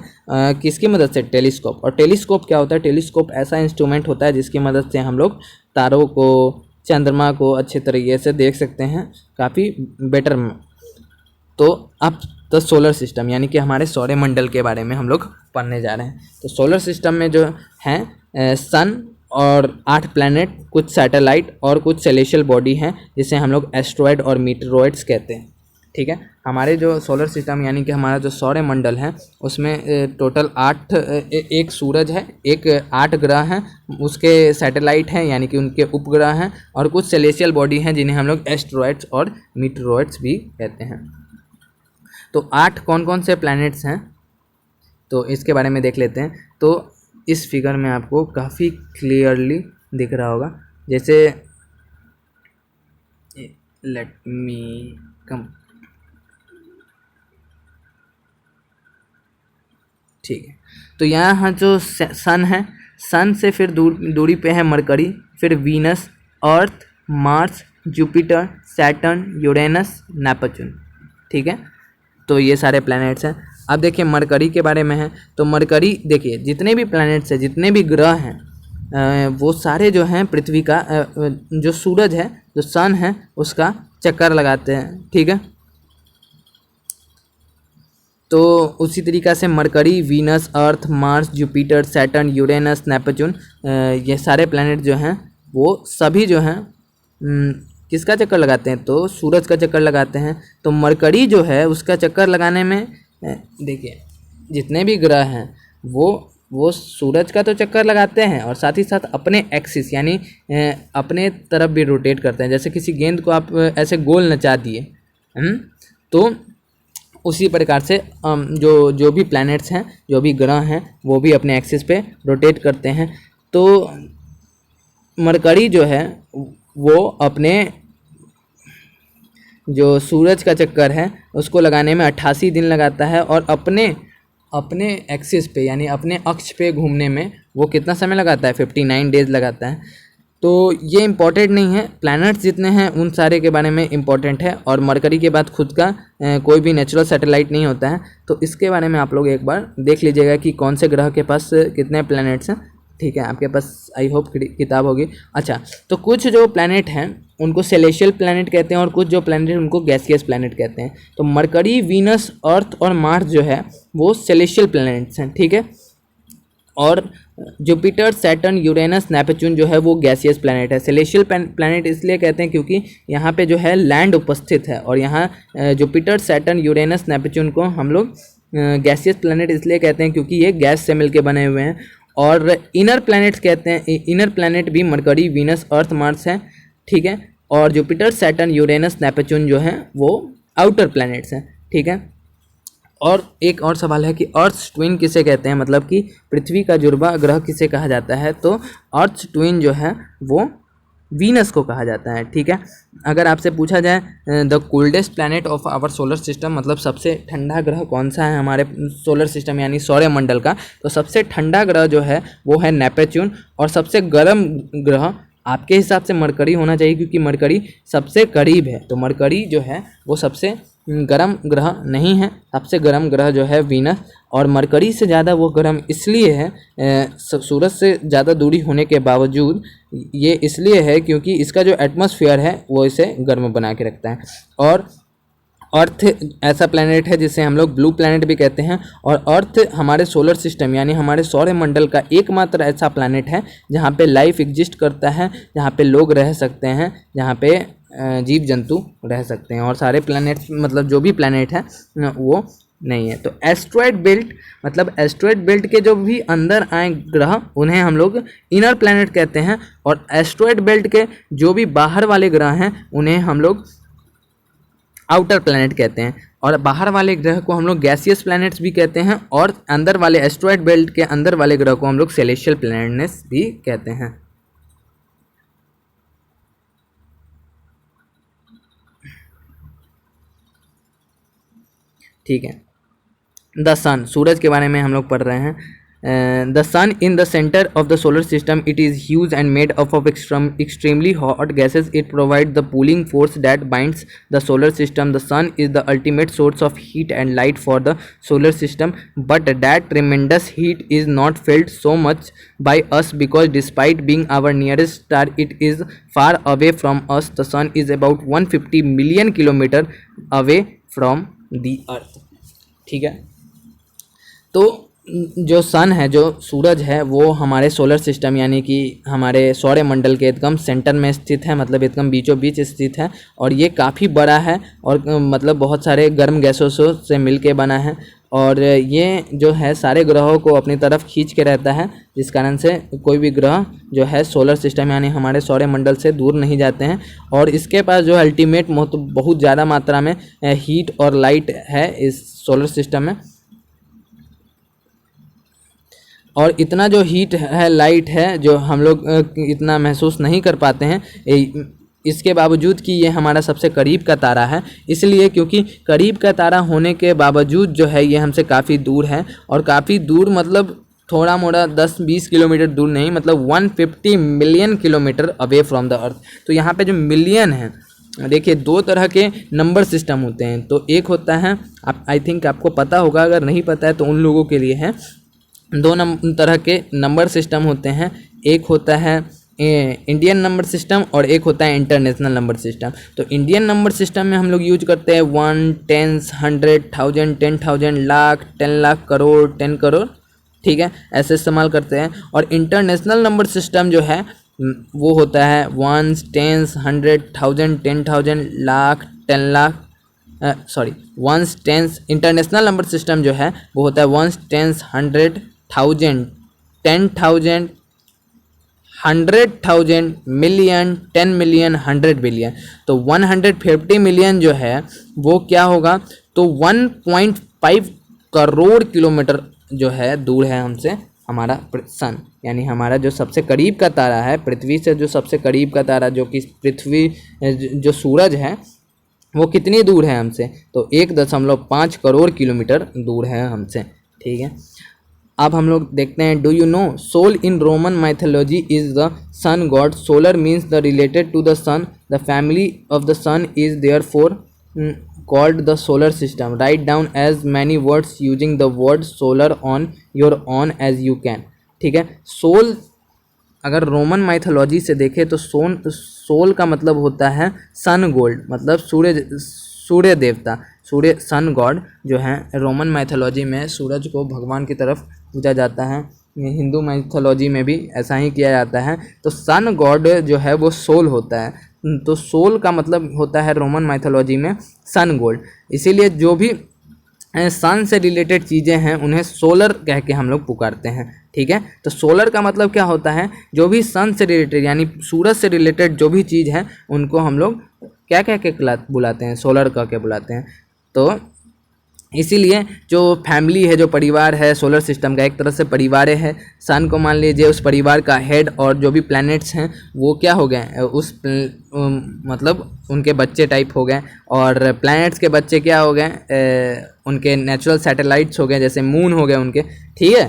किसकी मदद से, टेलीस्कोप। और टेलीस्कोप क्या होता है, टेलीस्कोप ऐसा इंस्ट्रूमेंट होता है जिसकी मदद से हम लोग तारों को, चंद्रमा को अच्छे तरीके से देख सकते हैं, काफ़ी बेटर। तो अब तो सोलर सिस्टम यानी कि हमारे सौरमंडल के बारे में हम लोग पढ़ने जा रहे हैं। तो सोलर सिस्टम में जो हैं सन और 8 प्लैनेट, कुछ सैटेलाइट और कुछ सेलेशियल बॉडी हैं जिसे हम लोग एस्ट्रॉयड और मीटेरॉइड्स कहते हैं। ठीक है। हमारे जो सोलर सिस्टम यानी कि हमारा जो सौरमंडल है उसमें टोटल 8, एक सूरज है, एक 8 ग्रह हैं, उसके सैटेलाइट हैं यानी कि उनके उपग्रह हैं और कुछ सेलेशियल बॉडी हैं जिन्हें हम लोग एस्ट्रॉयड्स और मीटेरॉइड्स भी कहते हैं। तो 8 कौन कौन से प्लैनेट्स हैं तो इसके बारे में देख लेते हैं। तो इस फिगर में आपको काफ़ी क्लियरली दिख रहा होगा, जैसे लेट मी कम, ठीक है। तो यहाँ जो सन है, सन से फिर दूरी पे है मरकरी, फिर Venus, Earth, Mars, Jupiter, Saturn, Uranus, Neptune. ठीक है। तो ये सारे प्लैनेट्स हैं। अब देखिए मरकरी के बारे में है। तो मरकरी देखिए जितने भी प्लैनेट्स हैं, जितने भी ग्रह हैं वो सारे जो हैं पृथ्वी का जो सूरज है, जो सन है, उसका चक्कर लगाते हैं। ठीक है। तो उसी तरीक़ा से Mercury, Venus, Earth, Mars, Jupiter, Saturn, Uranus, Neptune, ये सारे प्लैनेट जो हैं वो सभी जो हैं किसका चक्कर लगाते हैं, तो सूरज का चक्कर लगाते हैं। तो मरकरी जो है उसका चक्कर लगाने में देखिए जितने भी ग्रह हैं वो सूरज का तो चक्कर लगाते हैं और साथ ही साथ अपने एक्सिस यानी अपने तरफ भी रोटेट करते हैं। जैसे किसी गेंद को आप ऐसे गोल नचा दिए, तो उसी प्रकार से जो भी प्लैनेट्स हैं, जो भी ग्रह हैं, वो भी अपने एक्सिस पे रोटेट करते हैं। तो मरकरी जो है वो अपने जो सूरज का चक्कर है उसको लगाने में 88 दिन लगाता है और अपने एक्सिस पे यानी अपने अक्ष पे घूमने में वो कितना समय लगाता है, 59 डेज लगाता है। तो ये इम्पॉर्टेंट नहीं है, प्लैनेट्स जितने हैं उन सारे के बारे में इम्पॉर्टेंट है। और मरकरी के बाद खुद का कोई भी नेचुरल सैटेलाइट नहीं होता है। तो इसके बारे में आप लोग एक बार देख लीजिएगा कि कौन से ग्रह के पास कितने प्लैनेट्स हैं। ठीक है, आपके पास आई होप किताब होगी। अच्छा, तो कुछ जो प्लैनेट हैं उनको सेलेशियल प्लैनेट कहते हैं और कुछ जो प्लैनेट उनको गैसियस प्लैनेट कहते हैं। तो मरकरी, वीनस, अर्थ और मार्स जो है वो सेलेशियल प्लैनेट्स हैं। ठीक है। और जुपिटर, सैटर्न, यूरेनस, नेपच्यून जो है वो गैसियस प्लैनेट है। सेलेशियल प्लैनेट इसलिए कहते हैं क्योंकि यहाँ पे जो है लैंड उपस्थित है। और यहाँ जुपिटर, सैटर्न, यूरेनस, नेपच्यून को हम लोग गैसियस प्लैनेट इसलिए कहते हैं क्योंकि ये गैस से मिलके बने हुए हैं। और इनर प्लैनेट्स कहते हैं, इनर प्लैनेट भी मरकरी, वीनस, अर्थ, मार्स हैं। ठीक है। और जुपिटर, सैटर्न, यूरेनस, नेपच्यून जो हैं वो आउटर प्लैनेट्स हैं। ठीक है। और एक और सवाल है कि अर्थ ट्विन किसे कहते हैं, मतलब कि पृथ्वी का जुड़वा ग्रह किसे कहा जाता है। तो अर्थ ट्विन जो है वो वीनस को कहा जाता है। ठीक है। अगर आपसे पूछा जाए the coldest planet of our solar system, मतलब सबसे ठंडा ग्रह कौन सा है हमारे सोलर सिस्टम यानी सौरमंडल का, तो सबसे ठंडा ग्रह जो है वो है नेपच्यून। और सबसे गर्म ग्रह आपके हिसाब से मरकरी होना चाहिए क्योंकि मरकरी सबसे करीब है। तो मरकरी जो है वो सबसे गर्म ग्रह नहीं है, सबसे गर्म ग्रह जो है वीनस। और मरकरी से ज़्यादा वो गर्म इसलिए है, सूरज से ज़्यादा दूरी होने के बावजूद ये इसलिए है क्योंकि इसका जो एटमॉस्फेयर है वो इसे गर्म बना के रखता है। और अर्थ ऐसा प्लैनेट है जिसे हम लोग ब्लू प्लैनेट भी कहते हैं। और अर्थ हमारे सोलर सिस्टम यानी हमारे सौरमंडल का एकमात्र ऐसा प्लैनेट है जहाँ पे लाइफ एग्जिस्ट करता है, जहाँ पे लोग रह सकते हैं, जहाँ पे जीव जंतु रह सकते हैं। और सारे प्लैनेट्स मतलब जो भी प्लैनेट है वो नहीं है। तो एस्ट्रॉयड बेल्ट मतलब एस्ट्रॉयड बेल्ट के जो भी अंदर आए ग्रह उन्हें हम लोग इनर प्लैनेट कहते हैं। और एस्ट्रॉयड बेल्ट के जो भी बाहर वाले ग्रह हैं उन्हें हम लोग आउटर प्लैनेट कहते हैं। और बाहर वाले ग्रह को हम लोग गैसियस प्लैनेट्स भी कहते हैं। और अंदर वाले एस्ट्रॉयड बेल्ट के अंदर वाले ग्रह को हम लोग सेलेस्टियल प्लैनेट्स भी कहते हैं। ठीक है, द सन, सूरज के बारे में हम लोग पढ़ रहे हैं। The sun in the centre of the solar system, it is huge and made up of extremely hot gases. It provides the pulling force that binds the solar system. The sun is the ultimate source of heat and light for the solar system, but that tremendous heat is not felt so much by us because despite being our nearest star, it is far away from us. The sun is about 150 million kilometer away from the earth. ठीक है, तो जो सन है, जो सूरज है, वो हमारे solar system यानी कि हमारे सौरमंडल के एकदम सेंटर में स्थित है, मतलब एकदम बीचों बीच स्थित है। और ये काफ़ी बड़ा है और मतलब बहुत सारे गर्म गैसों से मिल के बना है। और ये जो है सारे ग्रहों को अपनी तरफ खींच के रहता है, जिस कारण से कोई भी ग्रह जो है सोलर सिस्टम यानी हमारे सौरमंडल से दूर नहीं जाते हैं। और इसके पास जो अल्टीमेट बहुत ज़्यादा मात्रा में हीट और लाइट है इस सोलर सिस्टम में। और इतना जो हीट है, लाइट है, जो हम लोग इतना महसूस नहीं कर पाते हैं, इसके बावजूद कि ये हमारा सबसे करीब का तारा है। इसलिए क्योंकि करीब का तारा होने के बावजूद जो है ये हमसे काफ़ी दूर है। और काफ़ी दूर मतलब थोड़ा मोड़ा 10-20 किलोमीटर दूर नहीं, मतलब 150 million kilometre away from the earth. तो यहाँ पे जो मिलियन है, देखिए दो तरह के नंबर सिस्टम होते हैं। तो एक होता है, आप आई थिंक आपको पता होगा, अगर नहीं पता है तो उन लोगों के लिए है, दो तरह के नंबर सिस्टम होते हैं। एक होता है इंडियन नंबर सिस्टम और एक होता है इंटरनेशनल नंबर सिस्टम। तो इंडियन नंबर सिस्टम में हम लोग यूज करते हैं 1, 10, 100, 1000, 10,000, लाख, 10 लाख, करोड़, 10 करोड़, ठीक है, ऐसे इस्तेमाल करते हैं। और इंटरनेशनल नंबर सिस्टम जो है वो होता है 1, 10, 100, 1000, 10,000, lakh, 10 lakh, sorry 1, 10। International number system जो है वो होता है 1, 10, 100, 1000, 10,000, 100,000, मिलियन, 10 मिलियन, 100 बिलियन। तो 150 मिलियन जो है वो क्या होगा, तो 1.5 करोड़ किलोमीटर जो है दूर है हमसे हमारा सन, यानी हमारा जो सबसे करीब का तारा है पृथ्वी से, जो सबसे करीब का तारा जो कि पृथ्वी जो सूरज है वो कितनी दूर है हमसे, तो 1.5 करोड़ किलोमीटर दूर है हमसे। ठीक है, अब हम लोग देखते हैं, do you know sol in Roman mythology is the sun god. Solar means the related to the sun, the family of the sun is therefore called the solar system. Write down as many words using the word solar on your own as you can. ठीक है, soul अगर Roman mythology से देखें तो soul का मतलब होता है सन गॉड, मतलब सूर्य देवता, सूर्य सन गॉड जो है। रोमन माइथोलॉजी में सूरज को भगवान की तरफ पूजा जाता है, हिंदू माइथोलॉजी में भी ऐसा ही किया जाता है। तो सन गॉड जो है वो सोल होता है, तो सोल का मतलब होता है रोमन माइथोलॉजी में सन गॉड। इसीलिए जो भी सन से रिलेटेड चीज़ें हैं उन्हें सोलर कह के हम लोग पुकारते हैं। ठीक है, तो सोलर का मतलब क्या होता है, जो भी सन से रिलेटेड यानी सूरज से रिलेटेड जो भी चीज़ है उनको हम लोग क्या कह के बुलाते हैं, सोलर कह के बुलाते हैं। तो इसीलिए जो फैमिली है, जो परिवार है सोलर सिस्टम का, एक तरह से परिवार है। सन को मान लीजिए उस परिवार का हेड, और जो भी प्लैनेट्स हैं वो क्या हो गए, उस मतलब उनके बच्चे टाइप हो गए। और प्लैनेट्स के बच्चे क्या हो गए, उनके नेचुरल सैटेलाइट्स हो गए, जैसे मून हो गए उनके। ठीक है,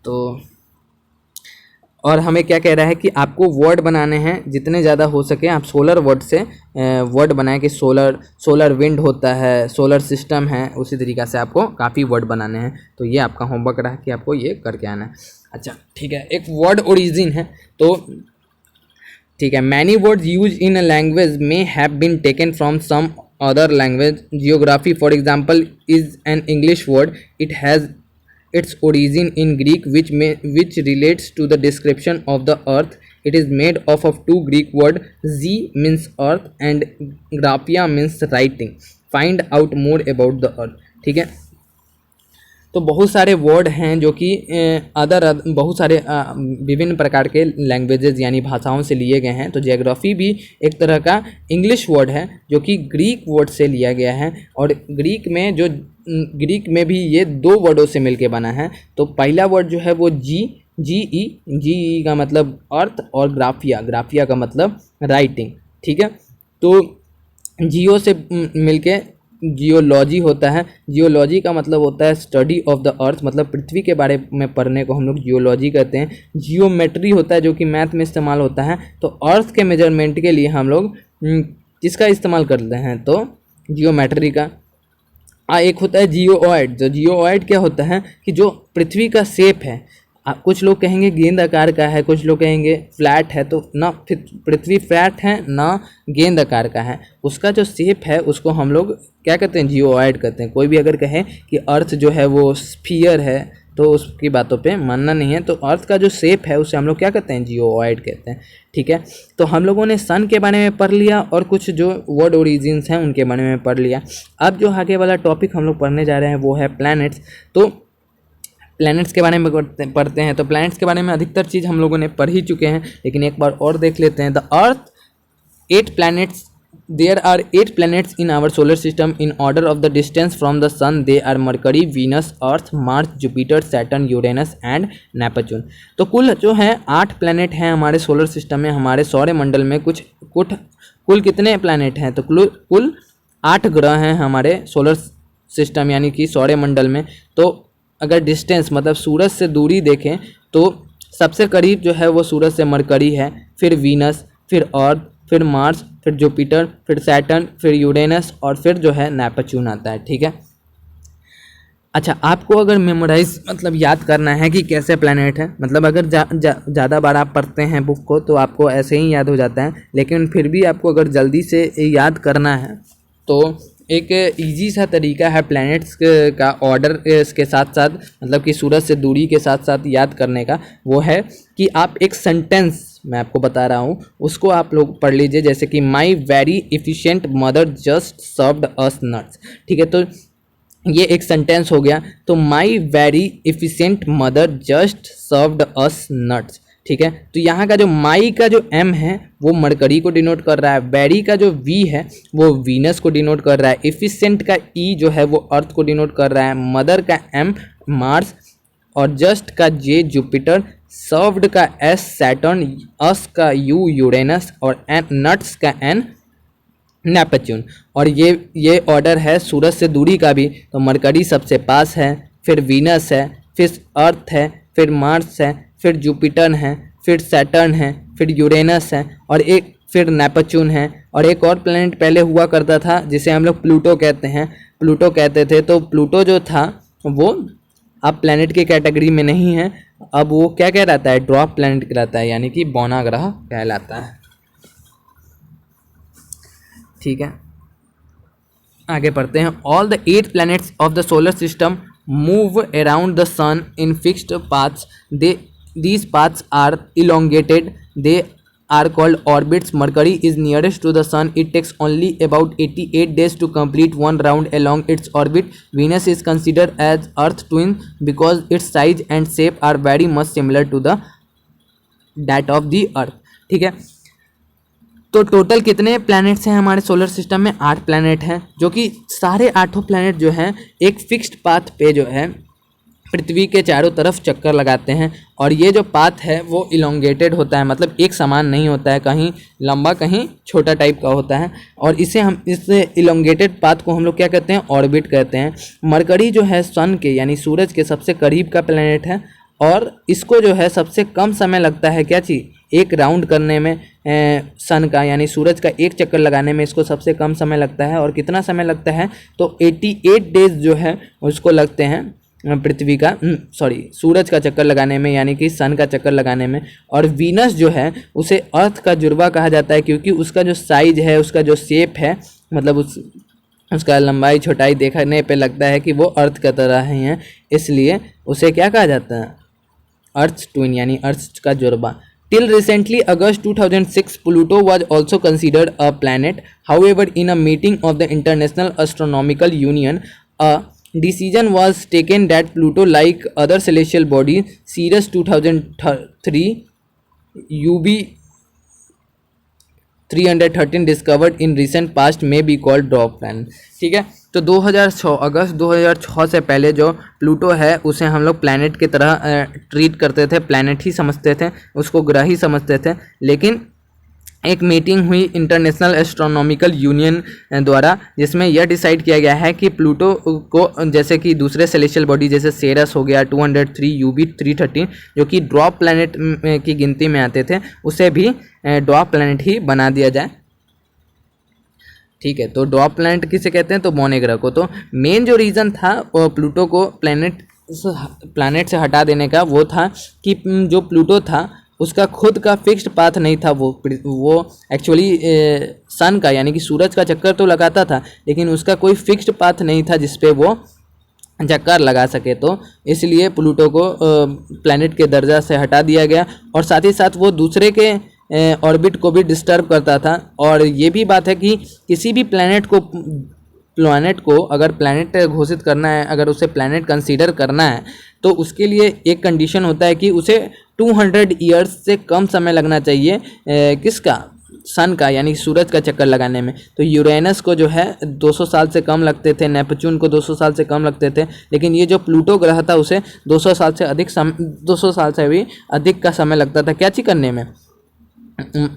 तो और हमें क्या कह रहा है कि आपको वर्ड बनाने हैं जितने ज़्यादा हो सके आप सोलर वर्ड से वर्ड बनाएं, कि सोलर विंड होता है, सोलर सिस्टम है, उसी तरीक़ा से आपको काफ़ी वर्ड बनाने हैं। तो ये आपका होमवर्क रहा कि आपको ये करके आना है। अच्छा ठीक है, एक वर्ड ओरिजिन है। तो ठीक है। Many words use in a language में have been taken from some other language. Geography for example is an English word, it has its origin in Greek which relates to the description of the earth. It is made of two Greek word, z means earth and graphia means writing. Find out more about the earth। ठीक है, तो बहुत सारे word हैं जो कि बहुत सारे विभिन्न प्रकार के लैंग्वेजेस यानी भाषाओं से लिए गए हैं। तो ज्योग्राफी भी एक तरह का इंग्लिश वर्ड है जो कि ग्रीक वर्ड से लिया गया है, और ग्रीक में भी ये दो वर्डों से मिलके बना है। तो पहला वर्ड जो है वो जी का मतलब अर्थ, और ग्राफिया का मतलब राइटिंग। ठीक है, तो जियो से मिलके जियोलॉजी होता है। जियोलॉजी का मतलब होता है स्टडी ऑफ द अर्थ, मतलब पृथ्वी के बारे में पढ़ने को हम लोग जियोलॉजी कहते हैं। जियोमेट्री होता है जो कि मैथ में इस्तेमाल होता है। तो अर्थ के मेजरमेंट के लिए हम लोग किसका इस्तेमाल करते हैं, तो जियोमेट्री का। एक होता है जियोऑइड। जो जियोऑइड क्या होता है कि जो पृथ्वी का शेप है, कुछ लोग कहेंगे गेंद आकार का है, कुछ लोग कहेंगे फ्लैट है, तो ना पृथ्वी फ्लैट है ना गेंद आकार का है, उसका जो शेप है उसको हम लोग क्या कहते हैं, जियोऑइड कहते हैं। कोई भी अगर कहे कि अर्थ जो है वो स्फीयर है तो उसकी बातों पे मानना नहीं है। तो अर्थ का जो शेप है उसे हम लोग क्या कहते हैं, जियोऑइड कहते हैं। ठीक है, तो हम लोगों ने सन के बारे में पढ़ लिया और कुछ जो वर्ड ओरिजिन्स हैं उनके बारे में पढ़ लिया। अब जो आगे वाला टॉपिक हम लोग पढ़ने जा रहे हैं वो है प्लैनेट्स। तो प्लैनेट्स के बारे में पढ़ते हैं। तो प्लैनेट्स के बारे में अधिकतर चीज़ हम लोगों ने पढ़ ही चुके हैं, लेकिन एक बार और देख लेते हैं। The earth 8 planets, there are 8 planets in our solar system in order of the distance from the sun. They are Mercury, Venus, Earth, Mars, Jupiter, Saturn, Uranus and Neptune। तो कुल जो है 8 प्लैनेट हैं हमारे सोलर सिस्टम में, हमारे सौरमंडल में। कुल कितने प्लैनेट हैं, तो कुल 8 ग्रह हैं हमारे सोलर सिस्टम यानी कि सौरमंडल में। तो अगर डिस्टेंस मतलब सूरज से दूरी देखें तो सबसे करीब जो है वो सूरज से मरकरी है, फिर वीनस, फिर अर्थ, फिर मार्स, फिर जुपिटर, फिर सैटर्न, फिर यूरेनस और फिर जो है नेपच्यून आता है। ठीक है, अच्छा आपको अगर मेमोराइज मतलब याद करना है कि कैसे प्लैनेट है, मतलब अगर ज़्यादा बार आप पढ़ते हैं बुक को तो आपको ऐसे ही याद हो जाता है, लेकिन फिर भी आपको अगर जल्दी से याद करना है तो एक इजी सा तरीका है प्लैनेट्स का ऑर्डर के साथ साथ, मतलब कि सूरज से दूरी के साथ साथ याद करने का। वो है कि आप एक सेंटेंस मैं आपको बता रहा हूँ उसको आप लोग पढ़ लीजिए, जैसे कि my very efficient mother just served us nuts. ठीक है, तो ये एक सेंटेंस हो गया। तो my very efficient mother just served us nuts. ठीक है, तो यहाँ का जो माई का जो एम है वो मरकरी को डिनोट कर रहा है, वेरी का जो वी है वो वीनस को डिनोट कर रहा है, एफिशिएंट का ई जो है वो अर्थ को डिनोट कर रहा है, मदर का एम मार्स और जस्ट का जे जुपिटर, सर्व्ड का एस सैटर्न, अस का यू यूरेनस और एन नट्स का एन नेपच्यून। और ये ऑर्डर है सूरज से दूरी का भी। तो मरकरी सबसे पास है, फिर वीनस है, फिर अर्थ है, फिर मार्स है, फिर जुपिटर है, फिर सैटर्न है, फिर यूरेनस है और एक फिर नेपच्यून है। और एक और प्लैनेट पहले हुआ करता था जिसे हम लोग प्लूटो कहते थे। तो प्लूटो जो था वो अब प्लैनेट की कैटेगरी में नहीं है, अब वो क्या कहलाता है, ड्वार्फ प्लैनेट कहलाता है, यानी कि बौना ग्रह कहलाता है। ठीक है, आगे पढ़ते हैं। All the 8 planets of the solar system move around the sun in fixed paths. These paths are elongated. They are called orbits. Mercury is nearest to the sun. It takes only about 88 days to complete one round along its orbit. Venus is considered as Earth twin because its size and shape are very much similar to that of the Earth। ठीक है, तो total कितने planets हैं हमारे solar system में, 8 planet हैं, जो कि सारे 8 प्लैनेट जो हैं एक फिक्स्ड पाथ पे जो है पृथ्वी के चारों तरफ चक्कर लगाते हैं। और ये जो पाथ है वो इलोंगेटेड होता है, मतलब एक समान नहीं होता है, कहीं लंबा कहीं छोटा टाइप का होता है। और इस इलोंगेटेड पाथ को हम लोग क्या कहते हैं, ऑर्बिट कहते हैं। मरकरी जो है सन के यानी सूरज के सबसे करीब का प्लैनेट है और इसको जो है सबसे कम समय लगता है क्या चीज़, एक राउंड करने में सन का यानी सूरज का एक चक्कर लगाने में इसको सबसे कम समय लगता है। और कितना समय लगता है, तो 88 डेज जो है उसको लगते हैं पृथ्वी का सूरज का चक्कर लगाने में, यानी कि सन का चक्कर लगाने में। और वीनस जो है उसे अर्थ का जुड़वा कहा जाता है, क्योंकि उसका जो साइज है, उसका जो शेप है, मतलब उसका लंबाई छोटाई देखने पे लगता है कि वो अर्थ का तरह ही है, इसलिए उसे क्या कहा जाता है, अर्थ ट्विन यानी अर्थ का जुड़वा। Till recently, August 2006, Pluto was also considered a planet. However, in a meeting of the International Astronomical Union, a decision was taken that Pluto, like other celestial bodies, Sirius 2003 UB 313 discovered in recent past may be called dwarf planet। ठीक है, तो 2006 अगस्त 2006 से पहले जो Pluto है उसे हम लोग प्लैनेट की तरह ट्रीट करते थे, प्लैनेट ही समझते थे, उसको ग्रह ही समझते थे। लेकिन एक मीटिंग हुई इंटरनेशनल एस्ट्रोनॉमिकल यूनियन द्वारा, जिसमें यह डिसाइड किया गया है कि प्लूटो को, जैसे कि दूसरे सेलेस्टियल बॉडी जैसे सेरस हो गया 203 UB 313 जो कि ड्वार्फ प्लैनेट की गिनती में आते थे, उसे भी ड्वार्फ प्लैनेट ही बना दिया जाए। ठीक है, तो ड्वार्फ प्लैनेट किसे कहते हैं, तो बौने ग्रह को। तो मेन जो रीज़न था प्लूटो को प्लैनेट से हटा देने का वो था कि जो प्लूटो था उसका खुद का फिक्स्ड पाथ नहीं था, वो एक्चुअली सन का यानी कि सूरज का चक्कर तो लगाता था, लेकिन उसका कोई फिक्स्ड पाथ नहीं था जिस पे वो चक्कर लगा सके। तो इसलिए प्लूटो को प्लैनेट के दर्जा से हटा दिया गया, और साथ ही साथ वो दूसरे के ऑर्बिट को भी डिस्टर्ब करता था। और ये भी बात है कि किसी भी प्लैनेट को अगर प्लैनेट घोषित करना है, अगर उसे प्लैनेट कंसीडर करना है, तो उसके लिए एक कंडीशन होता है कि उसे 200 ईयर्स से कम समय लगना चाहिए किसका, सन का यानी सूरज का चक्कर लगाने में। तो यूरेनस को जो है 200 साल से कम लगते थे, नेपच्यून को 200 साल से कम लगते थे, लेकिन ये जो प्लूटो ग्रह था उसे 200 साल से भी अधिक का समय लगता था क्या चीज करने में,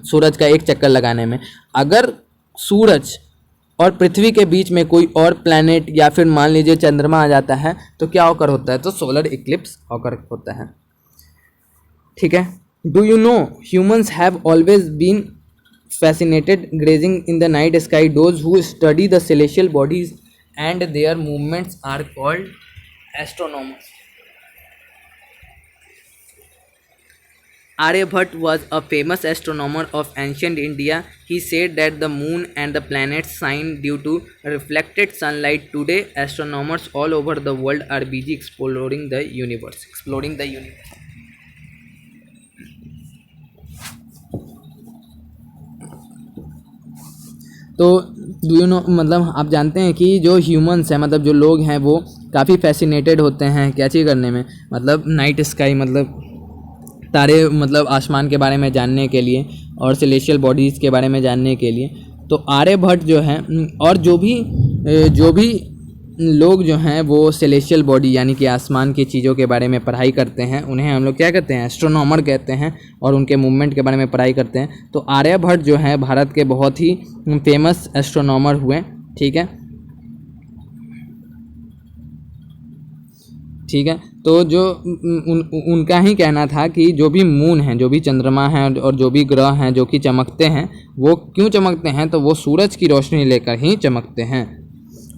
सूरज का एक चक्कर लगाने में। अगर सूरज और पृथ्वी के बीच में कोई और प्लैनेट या फिर मान लीजिए चंद्रमा आ जाता है तो क्या ऑकर होता है, तो सोलर इक्लिप्स ऑकर होता है। ठीक है, do you know humans have always been fascinated gazing in the night sky. Those who study the celestial bodies and their movements are called astronomers. Aryabhatta was a famous astronomer of ancient India. He said that the moon and the planets shine due to reflected sunlight. Today, astronomers all over the world are busy exploring the universe. तो do you no, मतलब आप जानते हैं कि जो humans हैं, मतलब जो लोग हैं, वो काफ़ी फैसिनेटेड होते हैं क्या चीज़ करने में, मतलब नाइट स्काई, मतलब तारे, मतलब आसमान के बारे में जानने के लिए और सेलेस्टियल बॉडीज़ के बारे में जानने के लिए। तो आर्यभट्ट जो है और जो भी लोग जो हैं वो सेलेस्टियल बॉडी यानी कि आसमान की चीज़ों के बारे में पढ़ाई करते हैं, उन्हें हम लोग क्या कहते हैं, एस्ट्रोनॉमर कहते हैं, और उनके मूवमेंट के बारे में पढ़ाई करते हैं। तो आर्यभट्ट जो है भारत के बहुत ही फेमस एस्ट्रोनॉमर हुए। ठीक है, तो जो उनका ही कहना था कि जो भी मून है, जो भी चंद्रमा है और जो भी ग्रह हैं जो कि चमकते हैं, वो क्यों चमकते हैं, तो वो सूरज की रोशनी लेकर ही चमकते हैं।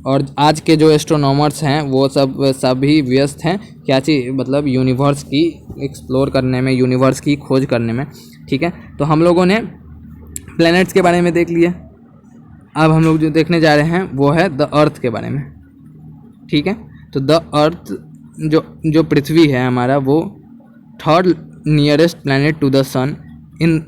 और आज के जो एस्ट्रोनॉमर्स हैं वो सभी व्यस्त हैं क्या चीज़, मतलब यूनिवर्स की एक्सप्लोर करने में, यूनिवर्स की खोज करने में। ठीक है, तो हम लोगों ने प्लैनेट्स के बारे में देख लिया। अब हम लोग जो देखने जा रहे हैं वो है द अर्थ के बारे में। ठीक है, तो द अर्थ जो पृथ्वी है हमारा, वो third nearest planet to the sun in.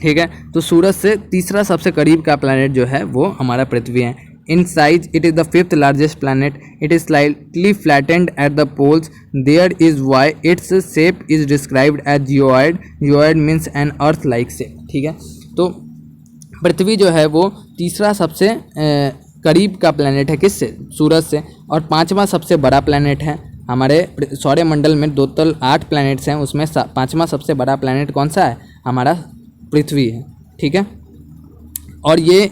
ठीक है, तो सूरज से तीसरा सबसे करीब का प्लैनेट जो है वो हमारा पृथ्वी है। In size it is the fifth largest planet. It is slightly flattened at the poles, there is why its shape is described as geoid. Geoid means an earth like shape. ठीक है, तो पृथ्वी जो है वो तीसरा सबसे करीब का प्लैनेट है किससे, सूरज से, और पाँचवा सबसे बड़ा प्लैनेट है। हमारे सौरमंडल में टोटल 8 प्लैनेट्स हैं, उसमें पाँचवा सबसे बड़ा प्लैनेट कौन सा है, हमारा पृथ्वी है। ठीक है, और ये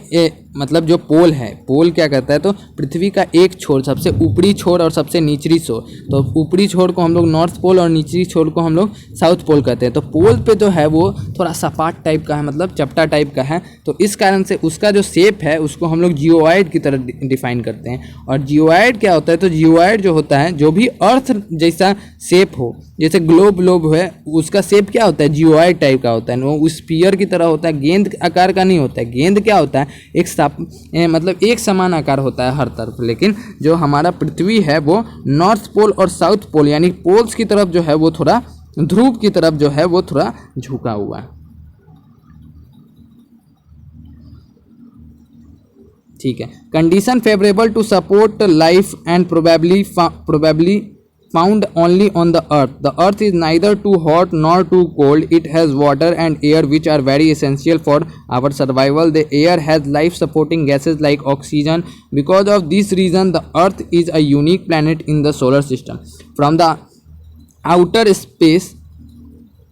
मतलब जो पोल है, पोल क्या करता है, तो पृथ्वी का एक छोर, सबसे ऊपरी छोर और सबसे निचली छोर, तो ऊपरी छोर को हम लोग नॉर्थ पोल और निचली छोर को हम लोग साउथ पोल कहते हैं। तो पोल पे जो है वो थोड़ा सपाट टाइप का है, मतलब चपटा टाइप का है, तो इस कारण से उसका जो शेप है उसको हम लोग जियोइड की तरह डिफाइन करते हैं। और जियोइड क्या होता है, तो जियोइड जो होता है, जो भी अर्थ जैसा शेप हो, जैसे ग्लोब है, उसका शेप क्या होता है, जियोइड टाइप का होता है, वो स्फीयर की तरह होता है, गेंद आकार का नहीं होता है। गेंद क्या होता है, मतलब एक समान आकार होता है हर तरफ। लेकिन जो हमारा पृथ्वी है वो नॉर्थ पोल और साउथ पोल यानी पोल्स की तरफ जो है वो थोड़ा, ध्रुव की तरफ जो है वो थोड़ा झुका हुआ है। ठीक है। Condition favourable to support life and probably found only on the earth. The earth is neither too hot nor too cold. It has water and air which are very essential for our survival. The air has life supporting gases like oxygen. Because of this reason the earth is a unique planet in the solar system. From the outer space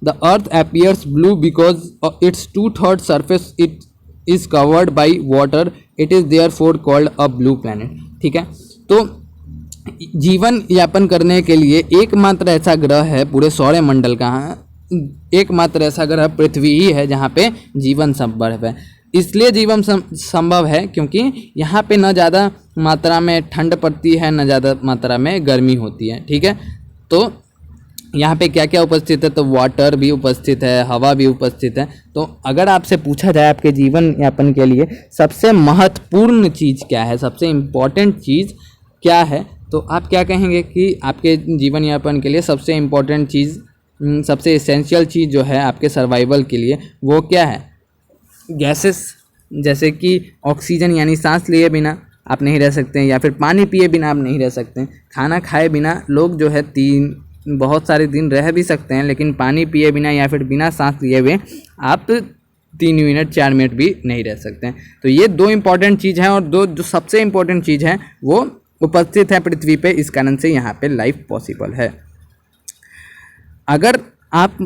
the earth appears blue because its 2/3 surface it is covered by water. It is therefore called a blue planet. ठीक है। तो जीवन यापन करने के लिए एकमात्र ऐसा ग्रह है पूरे सौरमंडल का, एकमात्र ऐसा ग्रह पृथ्वी ही है जहाँ पे जीवन संभव है। इसलिए जीवन संभव है क्योंकि यहाँ पे न ज़्यादा मात्रा में ठंड पड़ती है, न ज़्यादा मात्रा में गर्मी होती है। ठीक है। तो यहाँ पे क्या क्या उपस्थित है, तो वाटर भी उपस्थित है, हवा भी उपस्थित है। तो अगर आपसे पूछा जाए आपके जीवन यापन के लिए सबसे महत्वपूर्ण चीज़ क्या है, सबसे इम्पोर्टेंट चीज़ क्या है, तो आप क्या कहेंगे कि आपके जीवन यापन के लिए सबसे इम्पोर्टेंट चीज़, सबसे एसेंशियल चीज़ जो है आपके सर्वाइवल के लिए वो क्या है? गैसेस, जैसे कि ऑक्सीजन यानी सांस लिए बिना आप नहीं रह सकते हैं, या फिर पानी पिए बिना आप नहीं रह सकते हैं, खाना खाए बिना लोग जो है बहुत सारे दिन रह भी सकते हैं, लेकिन पानी पिए बिना या फिर बिना सांस लिए हुए आप 3 मिनट 4 मिनट भी नहीं रह सकते हैं। तो ये 2 इम्पॉर्टेंट चीज़ हैं, और जो सबसे इम्पॉर्टेंट चीज़ है वो उपस्थित है पृथ्वी पे, इस कारण से यहाँ पे लाइफ पॉसिबल है। अगर आप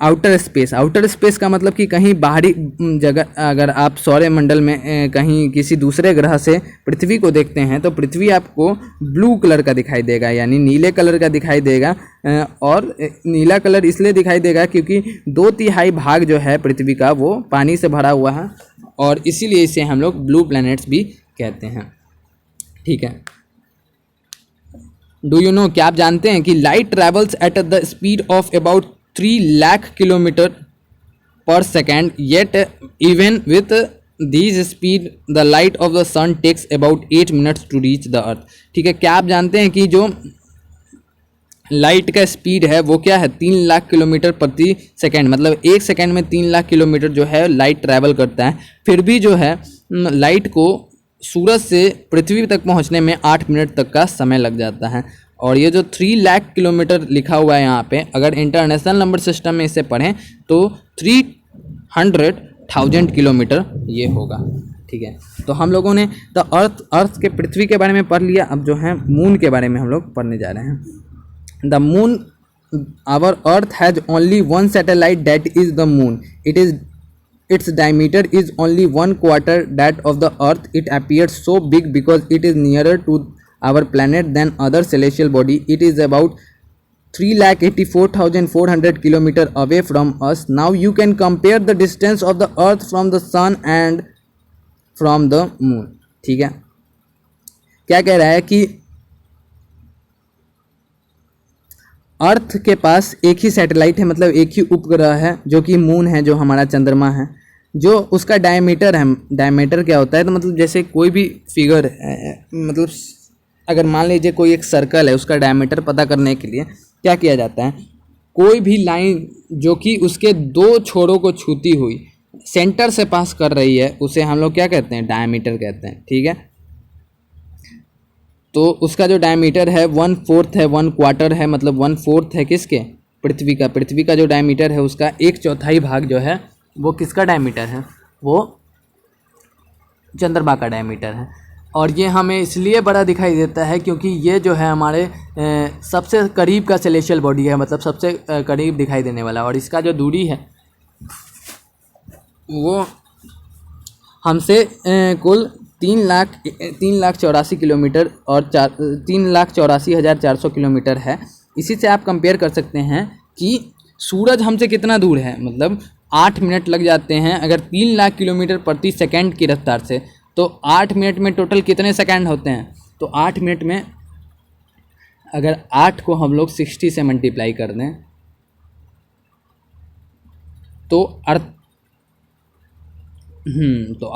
आउटर स्पेस का मतलब कि कहीं बाहरी जगह, अगर आप सौरमंडल में कहीं किसी दूसरे ग्रह से पृथ्वी को देखते हैं तो पृथ्वी आपको ब्लू कलर का दिखाई देगा, यानी नीले कलर का दिखाई देगा। और नीला कलर इसलिए दिखाई देगा क्योंकि 2/3 भाग जो है पृथ्वी का वो पानी से भरा हुआ है, और इसीलिए इसे हम लोग ब्लू प्लैनेट्स भी कहते हैं। ठीक है। डू यू नो, क्या आप जानते हैं कि light travels at the speed of about 3 lakh kilometre per second, yet even with this speed the light of the sun takes about 8 minutes to reach the earth. ठीक है। क्या आप जानते हैं कि जो लाइट का स्पीड है वो क्या है, 3 लाख किलोमीटर प्रति सेकेंड, मतलब 1 सेकेंड में 3 लाख किलोमीटर जो है लाइट ट्रैवल करता है। फिर भी जो है लाइट को सूरज से पृथ्वी तक पहुंचने में 8 मिनट तक का समय लग जाता है। और ये जो 3 लाख किलोमीटर लिखा हुआ है यहाँ पे, अगर इंटरनेशनल नंबर सिस्टम में इसे पढ़ें तो 300,000 किलोमीटर ये होगा। ठीक है। तो हम लोगों ने तो अर्थ के पृथ्वी के बारे में पढ़ लिया। अब जो है मून के बारे में हम लोग पढ़ने जा रहे हैं। The moon, our earth has only 1 satellite that is the moon. Its diameter is only 1/4 that of the Earth. It appears so big because it is nearer to our planet than other celestial body. It is about 3,84,400 kilometers away from us. Now you can compare the distance of the Earth from the Sun and from the Moon. ठीक है। क्या कह रहा है कि अर्थ के पास एक ही satellite है, मतलब एक ही उपग्रह है जो कि मून है, जो हमारा चंद्रमा है, जो उसका डायमीटर है। डायमीटर क्या होता है, तो मतलब जैसे कोई भी फिगर है, मतलब अगर मान लीजिए कोई एक सर्कल है, उसका डायमीटर पता करने के लिए क्या किया जाता है, कोई भी लाइन जो कि उसके 2 छोरों को छूती हुई सेंटर से पास कर रही है उसे हम लोग क्या कहते हैं, डायमीटर कहते हैं। ठीक है। तो उसका जो डायमीटर है 1/4 है, 1/4 है, मतलब 1/4 है किसके, पृथ्वी का। पृथ्वी का जो डायमीटर है उसका 1/4 भाग जो है वो किसका डायमीटर है, वो चंद्रमा का डायमीटर है। और ये हमें इसलिए बड़ा दिखाई देता है क्योंकि ये जो है हमारे सबसे करीब का सेलेस्टियल बॉडी है, मतलब सबसे करीब दिखाई देने वाला। और इसका जो दूरी है वो हमसे कुल 3,84,000 किलोमीटर और 3,84,400 किलोमीटर है। इसी से आप कंपेयर कर सकते हैं कि सूरज हमसे कितना दूर है, मतलब 8 मिनट लग जाते हैं अगर 3 लाख किलोमीटर प्रति सेकंड की रफ्तार से, तो 8 मिनट में टोटल कितने सेकंड होते हैं? तो 8 मिनट में अगर 8 को हम लोग 60 से मल्टीप्लाई कर दें तो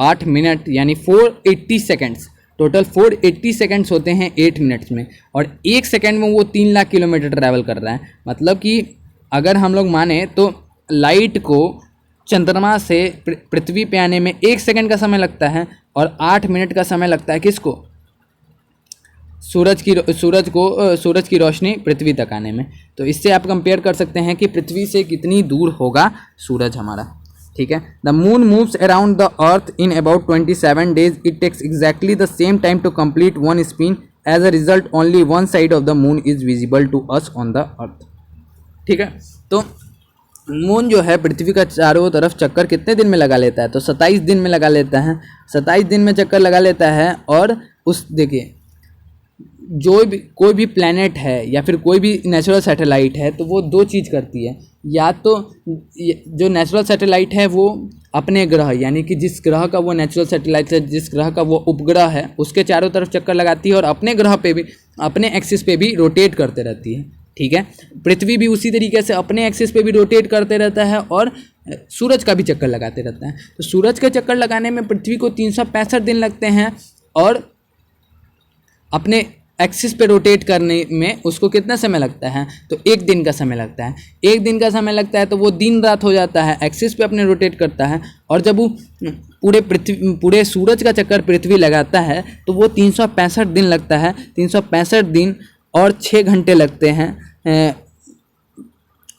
8 मिनट यानी 480 सेकंड्स, टोटल 480 सेकंड्स होते हैं 8 मिनट्स में, और 1 सेकंड में वो 3 लाख किलोमीटर ट्रैवल कर रहा है। मतलब कि अगर हम लोग माने तो लाइट को चंद्रमा से पृथ्वी पे आने में 1 सेकंड का समय लगता है और 8 मिनट का समय लगता है किसको? सूरज की रोशनी पृथ्वी तक आने में। तो इससे आप कंपेयर कर सकते हैं कि पृथ्वी से कितनी दूर होगा सूरज हमारा। ठीक है। The moon moves around the earth in about 27 days। It takes exactly the same time to complete one spin. As a result only one side of the moon is visible to us on the earth. ठीक है। तो moon जो है पृथ्वी का चारों तरफ चक्कर कितने दिन में लगा लेता है? तो 27 दिन में लगा लेता है। 27 दिन में चक्कर लगा लेता है। और उस देखिए कोई भी प्लैनेट है या फिर कोई भी नेचुरल सैटेलाइट है तो वो दो चीज़ करती है। या तो जो नेचुरल सैटेलाइट है वो अपने ग्रह, यानी कि जिस ग्रह का वो नेचुरल सैटेलाइट है, जिस ग्रह का वो उपग्रह है, उसके चारों तरफ चक्कर लगाती है और अपने ग्रह पे भी, अपने एक्सिस पे भी रोटेट करते रहती है। ठीक है। पृथ्वी भी उसी तरीके से अपने एक्सिस पे भी रोटेट करते रहता है और सूरज का भी चक्कर लगाते रहता है। तो सूरज का चक्कर लगाने में पृथ्वी को 365 दिन लगते हैं और अपने एक्सिस पे रोटेट करने में उसको कितना समय लगता है? तो 1 दिन का समय लगता है। 1 दिन का समय लगता है तो वो दिन रात हो जाता है, एक्सिस पे अपने रोटेट करता है। और जब वो पूरे सूरज का चक्कर पृथ्वी लगाता है तो वो 365 दिन लगता है। 365 दिन और 6 घंटे लगते हैं।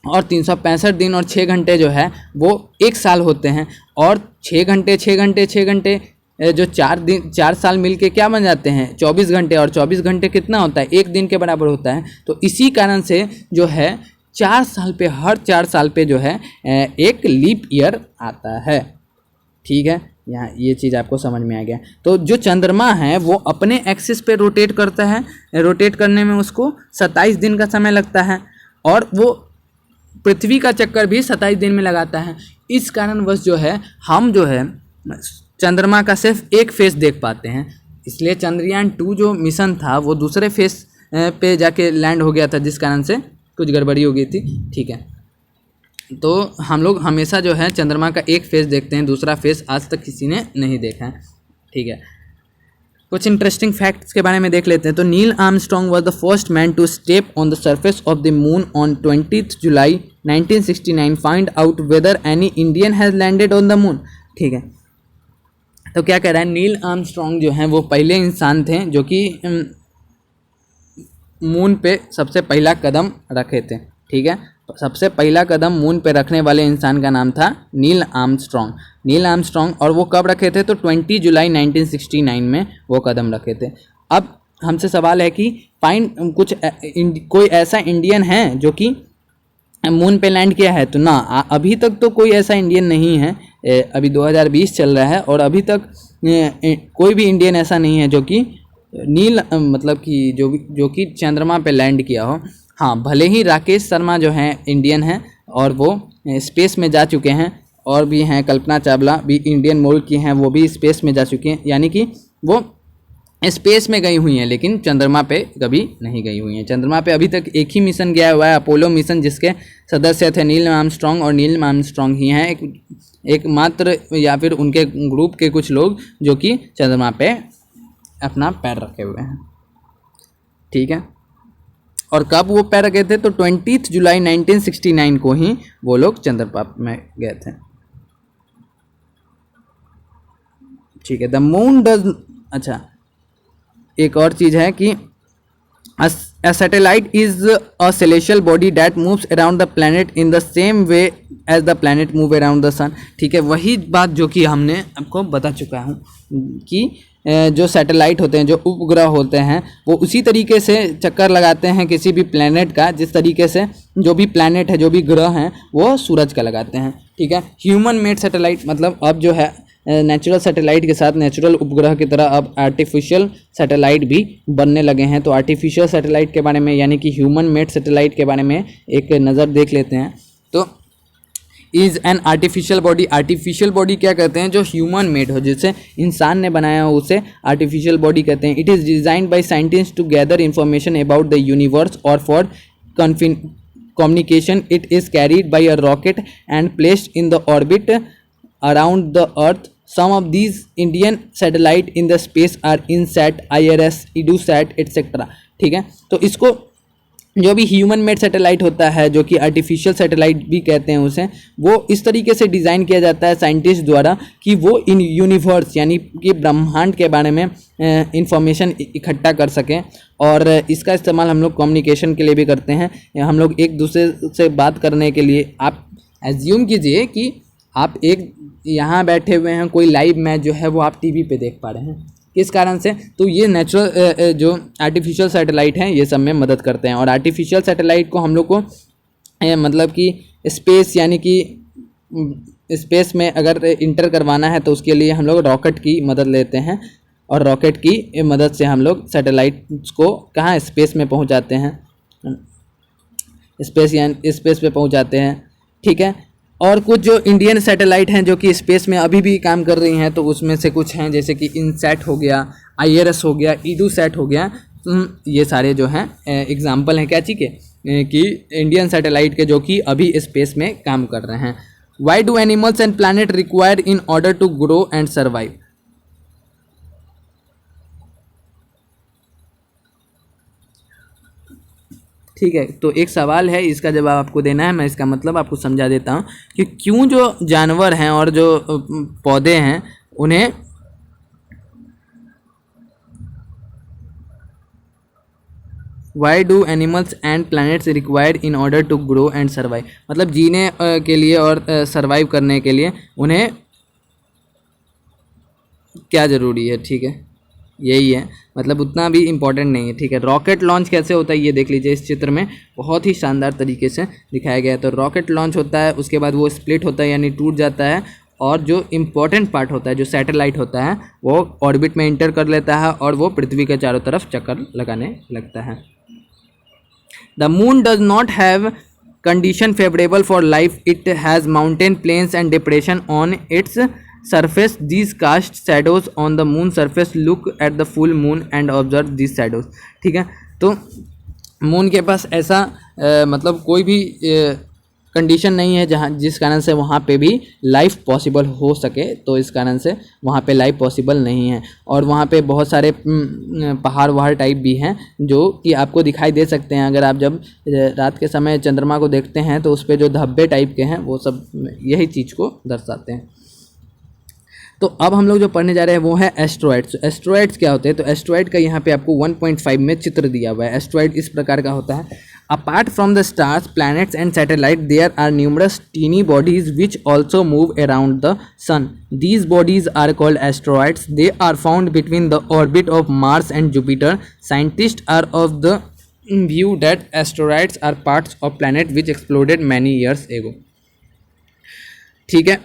और 365 दिन और 6 घंटे जो है वो 1 साल होते हैं। और 6 घंटे जो 4 साल मिलके क्या बन जाते हैं? 24 घंटे। और 24 घंटे कितना होता है? 1 दिन के बराबर होता है। तो इसी कारण से जो है हर 4 साल पे जो है एक लीप ईयर आता है। ठीक है। यहाँ ये चीज़ आपको समझ में आ गया। तो जो चंद्रमा है वो अपने एक्सिस पे रोटेट करता है। रोटेट करने में उसको 27 दिन का समय लगता है और वो पृथ्वी का चक्कर भी 27 दिन में लगाता है। इस कारणवश जो है हम जो है चंद्रमा का सिर्फ एक फेस देख पाते हैं। इसलिए चंद्रयान 2 जो मिशन था वो दूसरे फेस पे जाके लैंड हो गया था, जिस कारण से कुछ गड़बड़ी हो गई थी। ठीक है। तो हम लोग हमेशा जो है चंद्रमा का एक फेस देखते हैं, दूसरा फेस आज तक किसी ने नहीं देखा है। ठीक है। कुछ इंटरेस्टिंग फैक्ट्स के बारे में देख लेते हैं। तो Neil Armstrong was the first man to step on the surface of the moon on 20 July 1969। Find out whether any Indian has landed on the moon. ठीक है। तो क्या कह रहा है? नील आर्मस्ट्रॉन्ग जो हैं वो पहले इंसान थे जो कि मून पे सबसे पहला कदम रखे थे। ठीक है। सबसे पहला कदम मून पे रखने वाले इंसान का नाम था नील आर्मस्ट्रॉन्ग। और वो कब रखे थे? तो 20 जुलाई 1969 में वो कदम रखे थे। अब हमसे सवाल है कि कोई ऐसा इंडियन है जो कि मून पे लैंड किया है? तो ना, अभी तक तो कोई ऐसा इंडियन नहीं है। अभी 2020 चल रहा है और अभी तक कोई भी इंडियन ऐसा नहीं है जो कि मतलब कि जो कि चंद्रमा पे लैंड किया हो। हाँ, भले ही राकेश शर्मा जो हैं इंडियन हैं और वो स्पेस में जा चुके हैं, और भी हैं कल्पना चावला भी इंडियन मूल की हैं, वो भी स्पेस में जा चुकी हैं, यानी कि वो स्पेस में गई हुई हैं लेकिन चंद्रमा पे कभी नहीं गई हुई हैं। चंद्रमा पे अभी तक एक ही मिशन गया हुआ है, अपोलो मिशन, जिसके सदस्य थे नील आर्मस्ट्रॉन्ग। और नील आर्मस्ट्रॉन्ग ही हैं एक मात्र, या फिर उनके ग्रुप के कुछ लोग जो कि चंद्रमा पे अपना पैर रखे हुए हैं। ठीक है। और कब वो पैर रखे थे? तो 20 जुलाई 1969 को ही वो लोग चंद्रमा में गए थे। ठीक है। द मून डज, अच्छा एक और चीज़ है कि a satellite is a celestial body that moves around the planet in the same way as the planet move around the sun। ठीक है। वही बात जो कि हमने आपको बता चुका हूँ कि जो सैटेलाइट होते हैं, जो उपग्रह होते हैं, वो उसी तरीके से चक्कर लगाते हैं किसी भी प्लैनेट का, जिस तरीके से जो भी प्लैनेट है, जो भी ग्रह हैं, वो सूरज का लगाते हैं। ठीक है। ह्यूमन मेड सैटेलाइट, मतलब अब जो है नेचुरल सैटेलाइट के साथ नेचुरल उपग्रह की तरह अब आर्टिफिशियल सैटेलाइट भी बनने लगे हैं। तो आर्टिफिशियल सैटेलाइट के बारे में यानी कि ह्यूमन मेड सैटेलाइट के बारे में एक नज़र देख लेते हैं। तो is an artificial body, artificial body क्या कहते हैं, जो ह्यूमन मेड हो, जिसे इंसान ने बनाया हो उसे आर्टिफिशियल बॉडी कहते हैं। It is designed by scientist to gather information about the universe और for communication. It is carried by a rocket and placed in the orbit around the earth. Some of these Indian satellite in the space are INSAT, IRS, EDUSAT etc. ठीक है, तो इसको जो भी human made satellite होता है, जो कि आर्टिफिशियल सैटेलाइट भी कहते हैं उसे, वो इस तरीके से डिज़ाइन किया जाता है साइंटिस्ट द्वारा कि वो इन यूनिवर्स यानी कि ब्रह्मांड के बारे में इंफॉर्मेशन इकट्ठा कर सकें। और इसका इस्तेमाल हम लोग कम्युनिकेशन के लिए भी करते हैं। हम लोग एक दूसरे से बात करने के लिए, आप एज्यूम कीजिए कि आप एक यहाँ बैठे हुए हैं, कोई लाइव मैच जो है वो आप टीवी पे देख पा रहे हैं, किस कारण से, तो ये नेचुरल जो आर्टिफिशियल सैटेलाइट हैं ये सब में मदद करते हैं। और आर्टिफिशियल सैटेलाइट को हम लोग को मतलब कि स्पेस यानी कि स्पेस में अगर इंटर करवाना है तो उसके लिए हम लोग रॉकेट की मदद लेते हैं, और रॉकेट की मदद से हम लोग सैटेलाइट्स को कहाँ स्पेस में पहुँचाते हैं, स्पेस पे पहुँचाते हैं। ठीक है, और कुछ जो इंडियन सैटेलाइट हैं जो कि स्पेस में अभी भी काम कर रही हैं, तो उसमें से कुछ हैं जैसे कि इनसैट हो गया, IRS हो गया, EDUSAT हो गया। ये सारे जो हैं एग्जाम्पल हैं क्या चीज़ के कि इंडियन सैटेलाइट के जो कि अभी स्पेस में काम कर रहे हैं। Why do animals and planet require in order to grow and survive? ठीक है, तो एक सवाल है, इसका जवाब आपको देना है। मैं इसका मतलब आपको समझा देता हूँ कि क्यों जो जानवर हैं और जो पौधे हैं उन्हें why do animals and planets required in order to grow and survive, मतलब जीने के लिए और सर्वाइव करने के लिए उन्हें क्या ज़रूरी है। ठीक है, यही है, मतलब उतना भी इम्पोर्टेंट नहीं है। ठीक है, रॉकेट लॉन्च कैसे होता है ये देख लीजिए, इस चित्र में बहुत ही शानदार तरीके से दिखाया गया है। तो रॉकेट लॉन्च होता है, उसके बाद वो स्प्लिट होता है यानी टूट जाता है, और जो इम्पोर्टेंट पार्ट होता है, जो सैटेलाइट होता है, वो ऑर्बिट में इंटर कर लेता है और वो पृथ्वी के चारों तरफ चक्कर लगाने लगता है। The moon does not have condition favourable for life, it has mountain, plains and depression on its surface. These cast shadows on the moon surface. Look at the full moon and observe these shadows. ठीक है, तो moon के पास ऐसा मतलब कोई भी condition नहीं है जहाँ जिस कारण से वहाँ पे भी लाइफ पॉसिबल हो सके, तो इस कारण से वहाँ पे लाइफ पॉसिबल नहीं है। और वहाँ पे बहुत सारे पहाड़ वहाड़ टाइप भी हैं जो कि आपको दिखाई दे सकते हैं। अगर आप जब रात के समय चंद्रमा को देखते हैं तो उस पर जो धब्बे टाइप के हैं वो सब यही चीज़ को दर्शाते हैं। तो अब हम लोग जो पढ़ने जा रहे हैं वो है एस्ट्रॉइड्स। एस्ट्रॉइड्स क्या होते हैं, तो एस्ट्रॉइड का यहाँ पे आपको 1.5 में चित्र दिया हुआ है। एस्ट्रॉइड इस प्रकार का होता है, apart from the stars, planets and satellite, there are numerous tiny bodies which also move around the sun. These bodies are called asteroids. They are found between the orbit of Mars and Jupiter. Scientist are of the view that asteroids are parts of planet which exploded many years ago. ठीक है,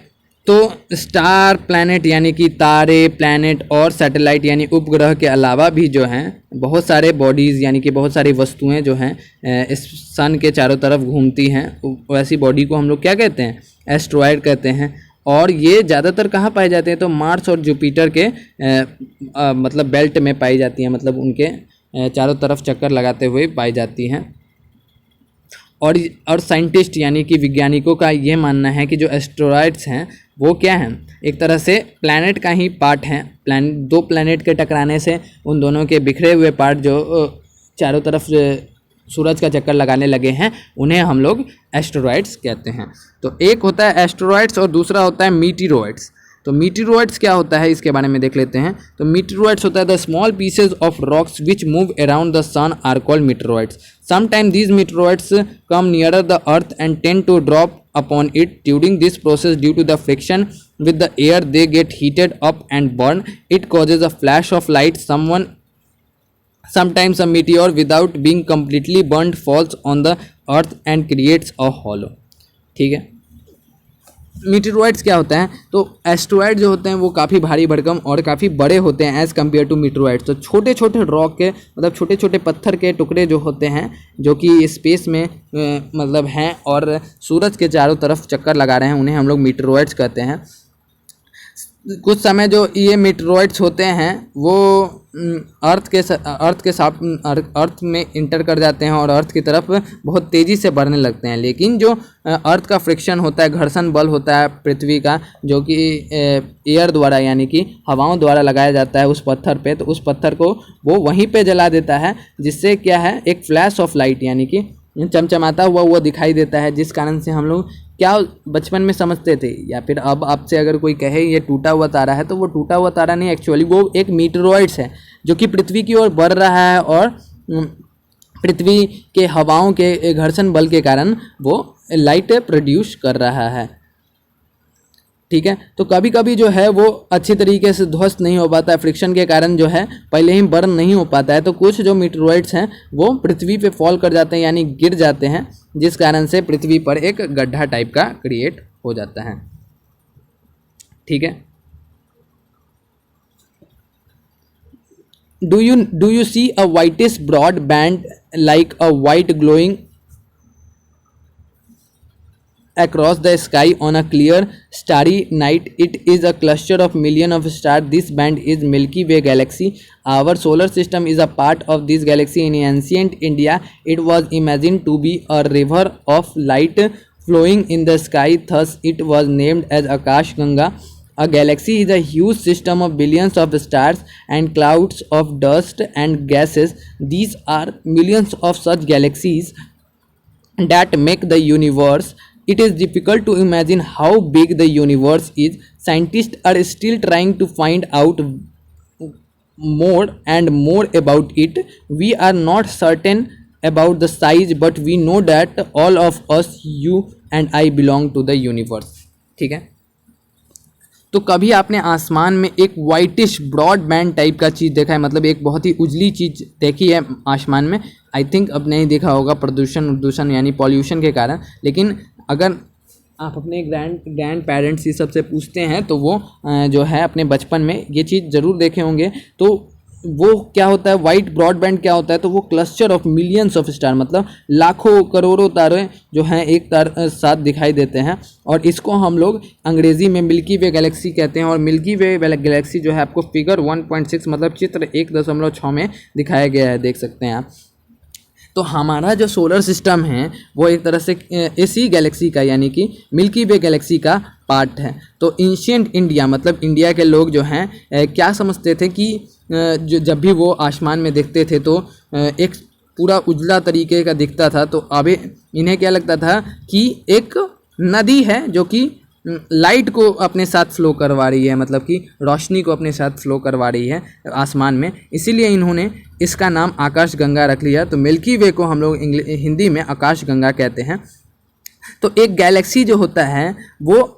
तो star, planet यानी कि तारे, planet और satellite यानी उपग्रह के अलावा भी जो हैं बहुत सारे बॉडीज़ यानी कि बहुत सारी वस्तुएं जो हैं इस सन के चारों तरफ घूमती हैं, वैसी बॉडी को हम लोग क्या कहते हैं, एस्ट्रॉयड कहते हैं। और ये ज़्यादातर कहाँ पाए जाते हैं, तो मार्स और जुपिटर के मतलब बेल्ट में पाई जाती हैं, मतलब उनके चारों तरफ चक्कर लगाते हुए पाई जाती हैं। और साइंटिस्ट यानी कि वैज्ञानिकों का ये मानना है कि जो एस्ट्रॉयड्स हैं वो क्या हैं, एक तरह से प्लैनेट का ही पार्ट हैं। दो प्लैनेट के टकराने से उन दोनों के बिखरे हुए पार्ट जो चारों तरफ सूरज का चक्कर लगाने लगे हैं उन्हें हम लोग एस्ट्रॉयड्स कहते हैं। तो एक होता है एस्ट्रॉयड्स और दूसरा होता है मीटिरोइड्स। तो मीटिरोइड्स क्या होता है इसके बारे में देख लेते हैं। तो मीटिरोइड्स होता है the small pieces of rocks which move around the sun are called meteoroids. Sometime these meteoroids come nearer the earth and tend to drop upon it. During this process, due to the friction with the air, they get heated up and burn. It causes a flash of light. Sometimes a meteor, without being completely burnt, falls on the earth and creates a hollow. ठीक है, meteoroids क्या होता है, तो asteroid जो होते हैं वो काफ़ी भारी भरकम और काफ़ी बड़े होते हैं एज़ कम्पेयर टू मीटेरॉइड्स। तो छोटे छोटे रॉक के मतलब छोटे छोटे पत्थर के टुकड़े जो होते हैं जो कि स्पेस में मतलब हैं और सूरज के चारों तरफ चक्कर लगा रहे हैं, उन्हें हम लोग मीटेरॉइड्स कहते हैं। कुछ समय जो ये मीटेरॉइड्स होते हैं वो अर्थ में इंटर कर जाते हैं और अर्थ की तरफ बहुत तेज़ी से बढ़ने लगते हैं। लेकिन जो अर्थ का फ्रिक्शन होता है, घर्षण बल होता है पृथ्वी का, जो कि एयर द्वारा यानी कि हवाओं द्वारा लगाया जाता है उस पत्थर पे, तो उस पत्थर को वो वहीं पे जला देता है, जिससे क्या है एक फ्लैश ऑफ लाइट यानी कि चमचमाता हुआ वो दिखाई देता है। जिस कारण से हम लोग क्या बचपन में समझते थे, या फिर अब आपसे अगर कोई कहे ये टूटा हुआ तारा है, तो वो टूटा हुआ तारा नहीं, एक्चुअली वो एक मीटेरॉइड्स है जो कि पृथ्वी की ओर बढ़ रहा है और पृथ्वी के हवाओं के घर्षण बल के कारण वो लाइट प्रोड्यूस कर रहा है। ठीक है, तो कभी कभी जो है वो अच्छी तरीके से ध्वस्त नहीं हो पाता है, फ्रिक्शन के कारण जो है पहले ही बर्न नहीं हो पाता है। तो कुछ जो मीटेरॉइड्स हैं वो पृथ्वी पे फॉल कर जाते हैं यानी गिर जाते हैं, जिस कारण से पृथ्वी पर एक गड्ढा टाइप का क्रिएट हो जाता है। ठीक है, do you see a whitish broad band like a white glowing across the sky on a clear starry night? It is a cluster of millions of stars. This band is Milky Way galaxy. Our solar system is a part of this galaxy. In ancient India it was imagined to be a river of light flowing in the sky, thus it was named as Akash Ganga. A galaxy is a huge system of billions of stars and clouds of dust and gases. These are millions of such galaxies that make the universe. It is difficult to imagine how big the universe is. Scientists are still trying to find out more and more about it. We are not certain about the size, but we know that all of us, you and I, belong to the universe. ठीक है, तो कभी आपने आसमान में एक whitish broad band type का चीज़ देखा है, मतलब एक बहुत ही उजली चीज़ देखी है आसमान में? आई थिंक अब नहीं देखा होगा, प्रदूषण यानी पॉल्यूशन के कारण। लेकिन अगर आप अपने ग्रैंड पेरेंट्स ये सबसे पूछते हैं तो वो जो है अपने बचपन में ये चीज़ ज़रूर देखे होंगे। तो वो क्या होता है, वाइट ब्रॉडबैंड क्या होता है, तो वो cluster of millions of star, मतलब लाखों करोड़ों तारे जो हैं एक तार साथ दिखाई देते हैं, और इसको हम लोग अंग्रेज़ी में मिल्की वे गैलेक्सी कहते हैं। और मिल्की वे गैलेक्सी जो है आपको फिगर 1.6 मतलब चित्र 1.6 में दिखाया गया है, देख सकते हैं आप। तो हमारा जो सोलर सिस्टम है वो एक तरह से इसी गैलेक्सी का यानी कि मिल्की वे गैलेक्सी का पार्ट है। तो एंशिएंट इंडिया मतलब इंडिया के लोग जो हैं क्या समझते थे कि जब भी वो आसमान में देखते थे तो एक पूरा उजला तरीके का दिखता था। तो अब इन्हें क्या लगता था कि एक नदी है जो कि लाइट को अपने साथ फ्लो करवा रही है, मतलब कि रोशनी को अपने साथ फ्लो करवा रही है आसमान में, इसीलिए इन्होंने इसका नाम आकाश गंगा रख लिया। तो मिल्की वे को हम लोग हिंदी में आकाश गंगा कहते हैं। तो एक गैलेक्सी जो होता है वो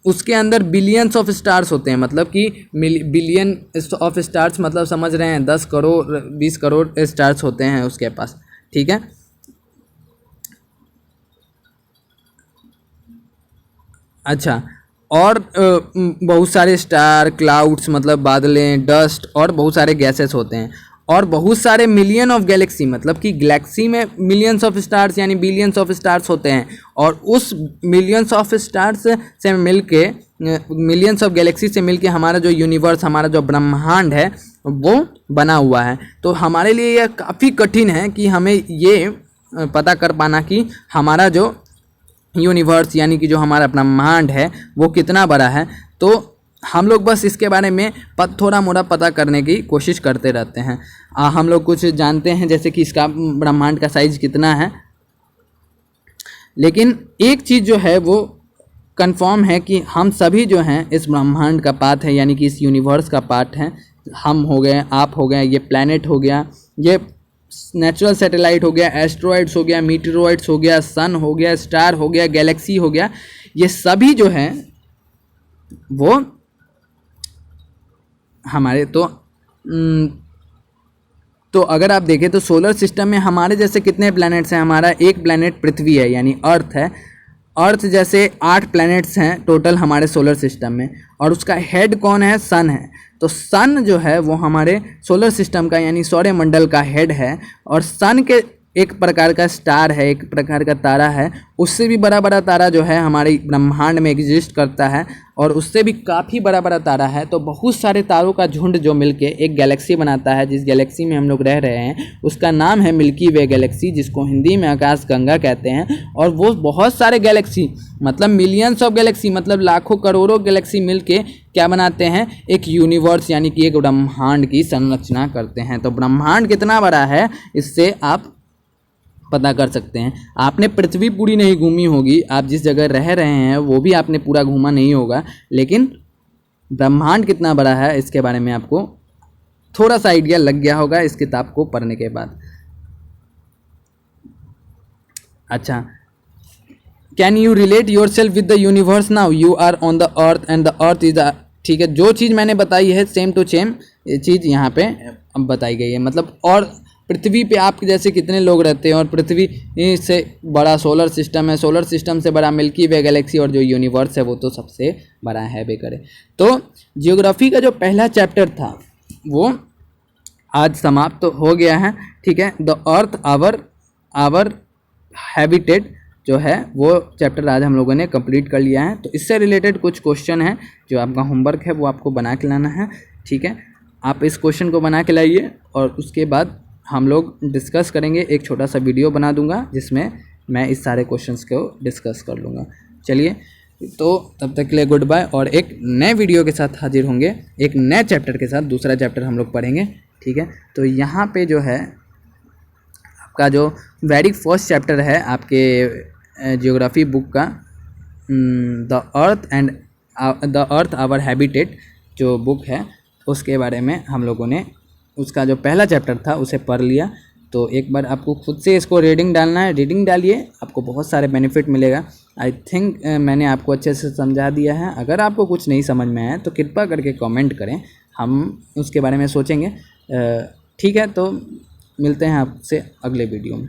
उसके अंदर बिलियंस ऑफ स्टार्स होते हैं, मतलब कि बिलियन ऑफ स्टार्स मतलब समझ रहे हैं 10 करोड़ 20 करोड़ स्टार्स होते हैं उसके पास। ठीक है, अच्छा, और बहुत सारे स्टार क्लाउड्स मतलब बादलें, डस्ट और बहुत सारे गैसेस होते हैं, और बहुत सारे मिलियन ऑफ गैलेक्सी मतलब कि गैलेक्सी में मिलियंस ऑफ स्टार्स यानी बिलियंस ऑफ स्टार्स होते हैं, और उस मिलियंस ऑफ स्टार्स से मिलके मिलियंस ऑफ गैलेक्सी से मिलके हमारा जो यूनिवर्स, हमारा जो ब्रह्मांड है वो बना हुआ है। तो हमारे लिए यह काफ़ी कठिन है कि हमें ये पता कर पाना कि हमारा जो यूनिवर्स यानी कि जो हमारा ब्रह्मांड है वो कितना बड़ा है। तो हम लोग बस इसके बारे में थोड़ा मोड़ा पता करने की कोशिश करते रहते हैं। हम लोग कुछ जानते हैं जैसे कि इसका ब्रह्मांड का साइज कितना है, लेकिन एक चीज़ जो है वो कंफर्म है कि हम सभी जो हैं इस ब्रह्मांड का पार्ट है, यानी कि इस यूनिवर्स का पार्ट है। हम हो गए, आप हो गए, ये प्लैनेट हो गया, ये नेचुरल सैटेलाइट हो गया, एस्ट्रॉइड्स हो गया, मीटेरॉइड्स हो गया, सन हो गया, स्टार हो गया, गैलेक्सी हो गया, ये सभी जो हैं वो हमारे तो अगर आप देखें तो सोलर सिस्टम में हमारे जैसे कितने प्लैनेट्स हैं। हमारा एक प्लैनेट पृथ्वी है यानी अर्थ है, अर्थ जैसे 8 प्लैनेट्स हैं टोटल हमारे सोलर सिस्टम में, और उसका हेड कौन है? सन है। तो सन जो है वो हमारे सोलर सिस्टम का यानी सौरमंडल का हेड है, और सन के एक प्रकार का स्टार है, एक प्रकार का तारा है, उससे भी बड़ा बड़ा तारा जो है हमारे ब्रह्मांड में एग्जिस्ट करता है, और उससे भी काफ़ी बड़ा बड़ा तारा है। तो बहुत सारे तारों का झुंड जो मिलके एक गैलेक्सी बनाता है, जिस गैलेक्सी में हम लोग रह रहे हैं उसका नाम है मिल्की वे गैलेक्सी, जिसको हिंदी में आकाश गंगा कहते हैं। और वो बहुत सारे गैलेक्सी मतलब मिलियंस ऑफ गैलेक्सी मतलब लाखों करोड़ों गैलेक्सी मिलके क्या बनाते हैं? एक यूनिवर्स यानी कि एक ब्रह्मांड की संरचना करते हैं। तो ब्रह्मांड कितना बड़ा है इससे आप पता कर सकते हैं। आपने पृथ्वी पूरी नहीं घूमी होगी, आप जिस जगह रह रहे हैं वो भी आपने पूरा घूमा नहीं होगा, लेकिन ब्रह्मांड कितना बड़ा है इसके बारे में आपको थोड़ा सा आइडिया लग गया होगा इस किताब को पढ़ने के बाद। अच्छा, can you relate yourself with the universe? Now you are on the earth and the earth is ठीक है, जो चीज़ मैंने बताई है सेम टू सेम ये चीज़ यहाँ पे बताई गई है। मतलब और पृथ्वी पे आपके जैसे कितने लोग रहते हैं, और पृथ्वी से बड़ा सोलर सिस्टम है, सोलर सिस्टम से बड़ा मिल्की वे गैलेक्सी, और जो यूनिवर्स है वो तो सबसे बड़ा है बेकरे। तो जियोग्राफी का जो पहला चैप्टर था वो आज समाप्त तो हो गया है। ठीक है, द अर्थ आवर हैबिटेट जो है वो चैप्टर आज हम लोगों ने कंप्लीट कर लिया है। तो इससे रिलेटेड कुछ क्वेश्चन है जो आपका होमवर्क है वो आपको बना के लाना है। ठीक है, आप इस क्वेश्चन को बना के लाइए, और उसके बाद हम लोग डिस्कस करेंगे। एक छोटा सा वीडियो बना दूंगा जिसमें मैं इस सारे क्वेश्चंस को डिस्कस कर लूँगा। चलिए, तो तब तक के लिए गुड बाय, और एक नए वीडियो के साथ हाजिर होंगे, एक नए चैप्टर के साथ। दूसरा चैप्टर हम लोग पढ़ेंगे। ठीक है, तो यहाँ पे जो है आपका जो वेरी फर्स्ट चैप्टर है आपके जियोग्राफी बुक का, द अर्थ आवर हैबिटेट जो बुक है उसके बारे में हम लोगों ने उसका जो पहला चैप्टर था उसे पढ़ लिया। तो एक बार आपको खुद से इसको रीडिंग डालना है, रीडिंग डालिए, आपको बहुत सारे बेनिफिट मिलेगा। आई थिंक मैंने आपको अच्छे से समझा दिया है। अगर आपको कुछ नहीं समझ में आया तो कृपया करके कमेंट करें, हम उसके बारे में सोचेंगे। ठीक है, तो मिलते हैं आपसे अगले वीडियो में।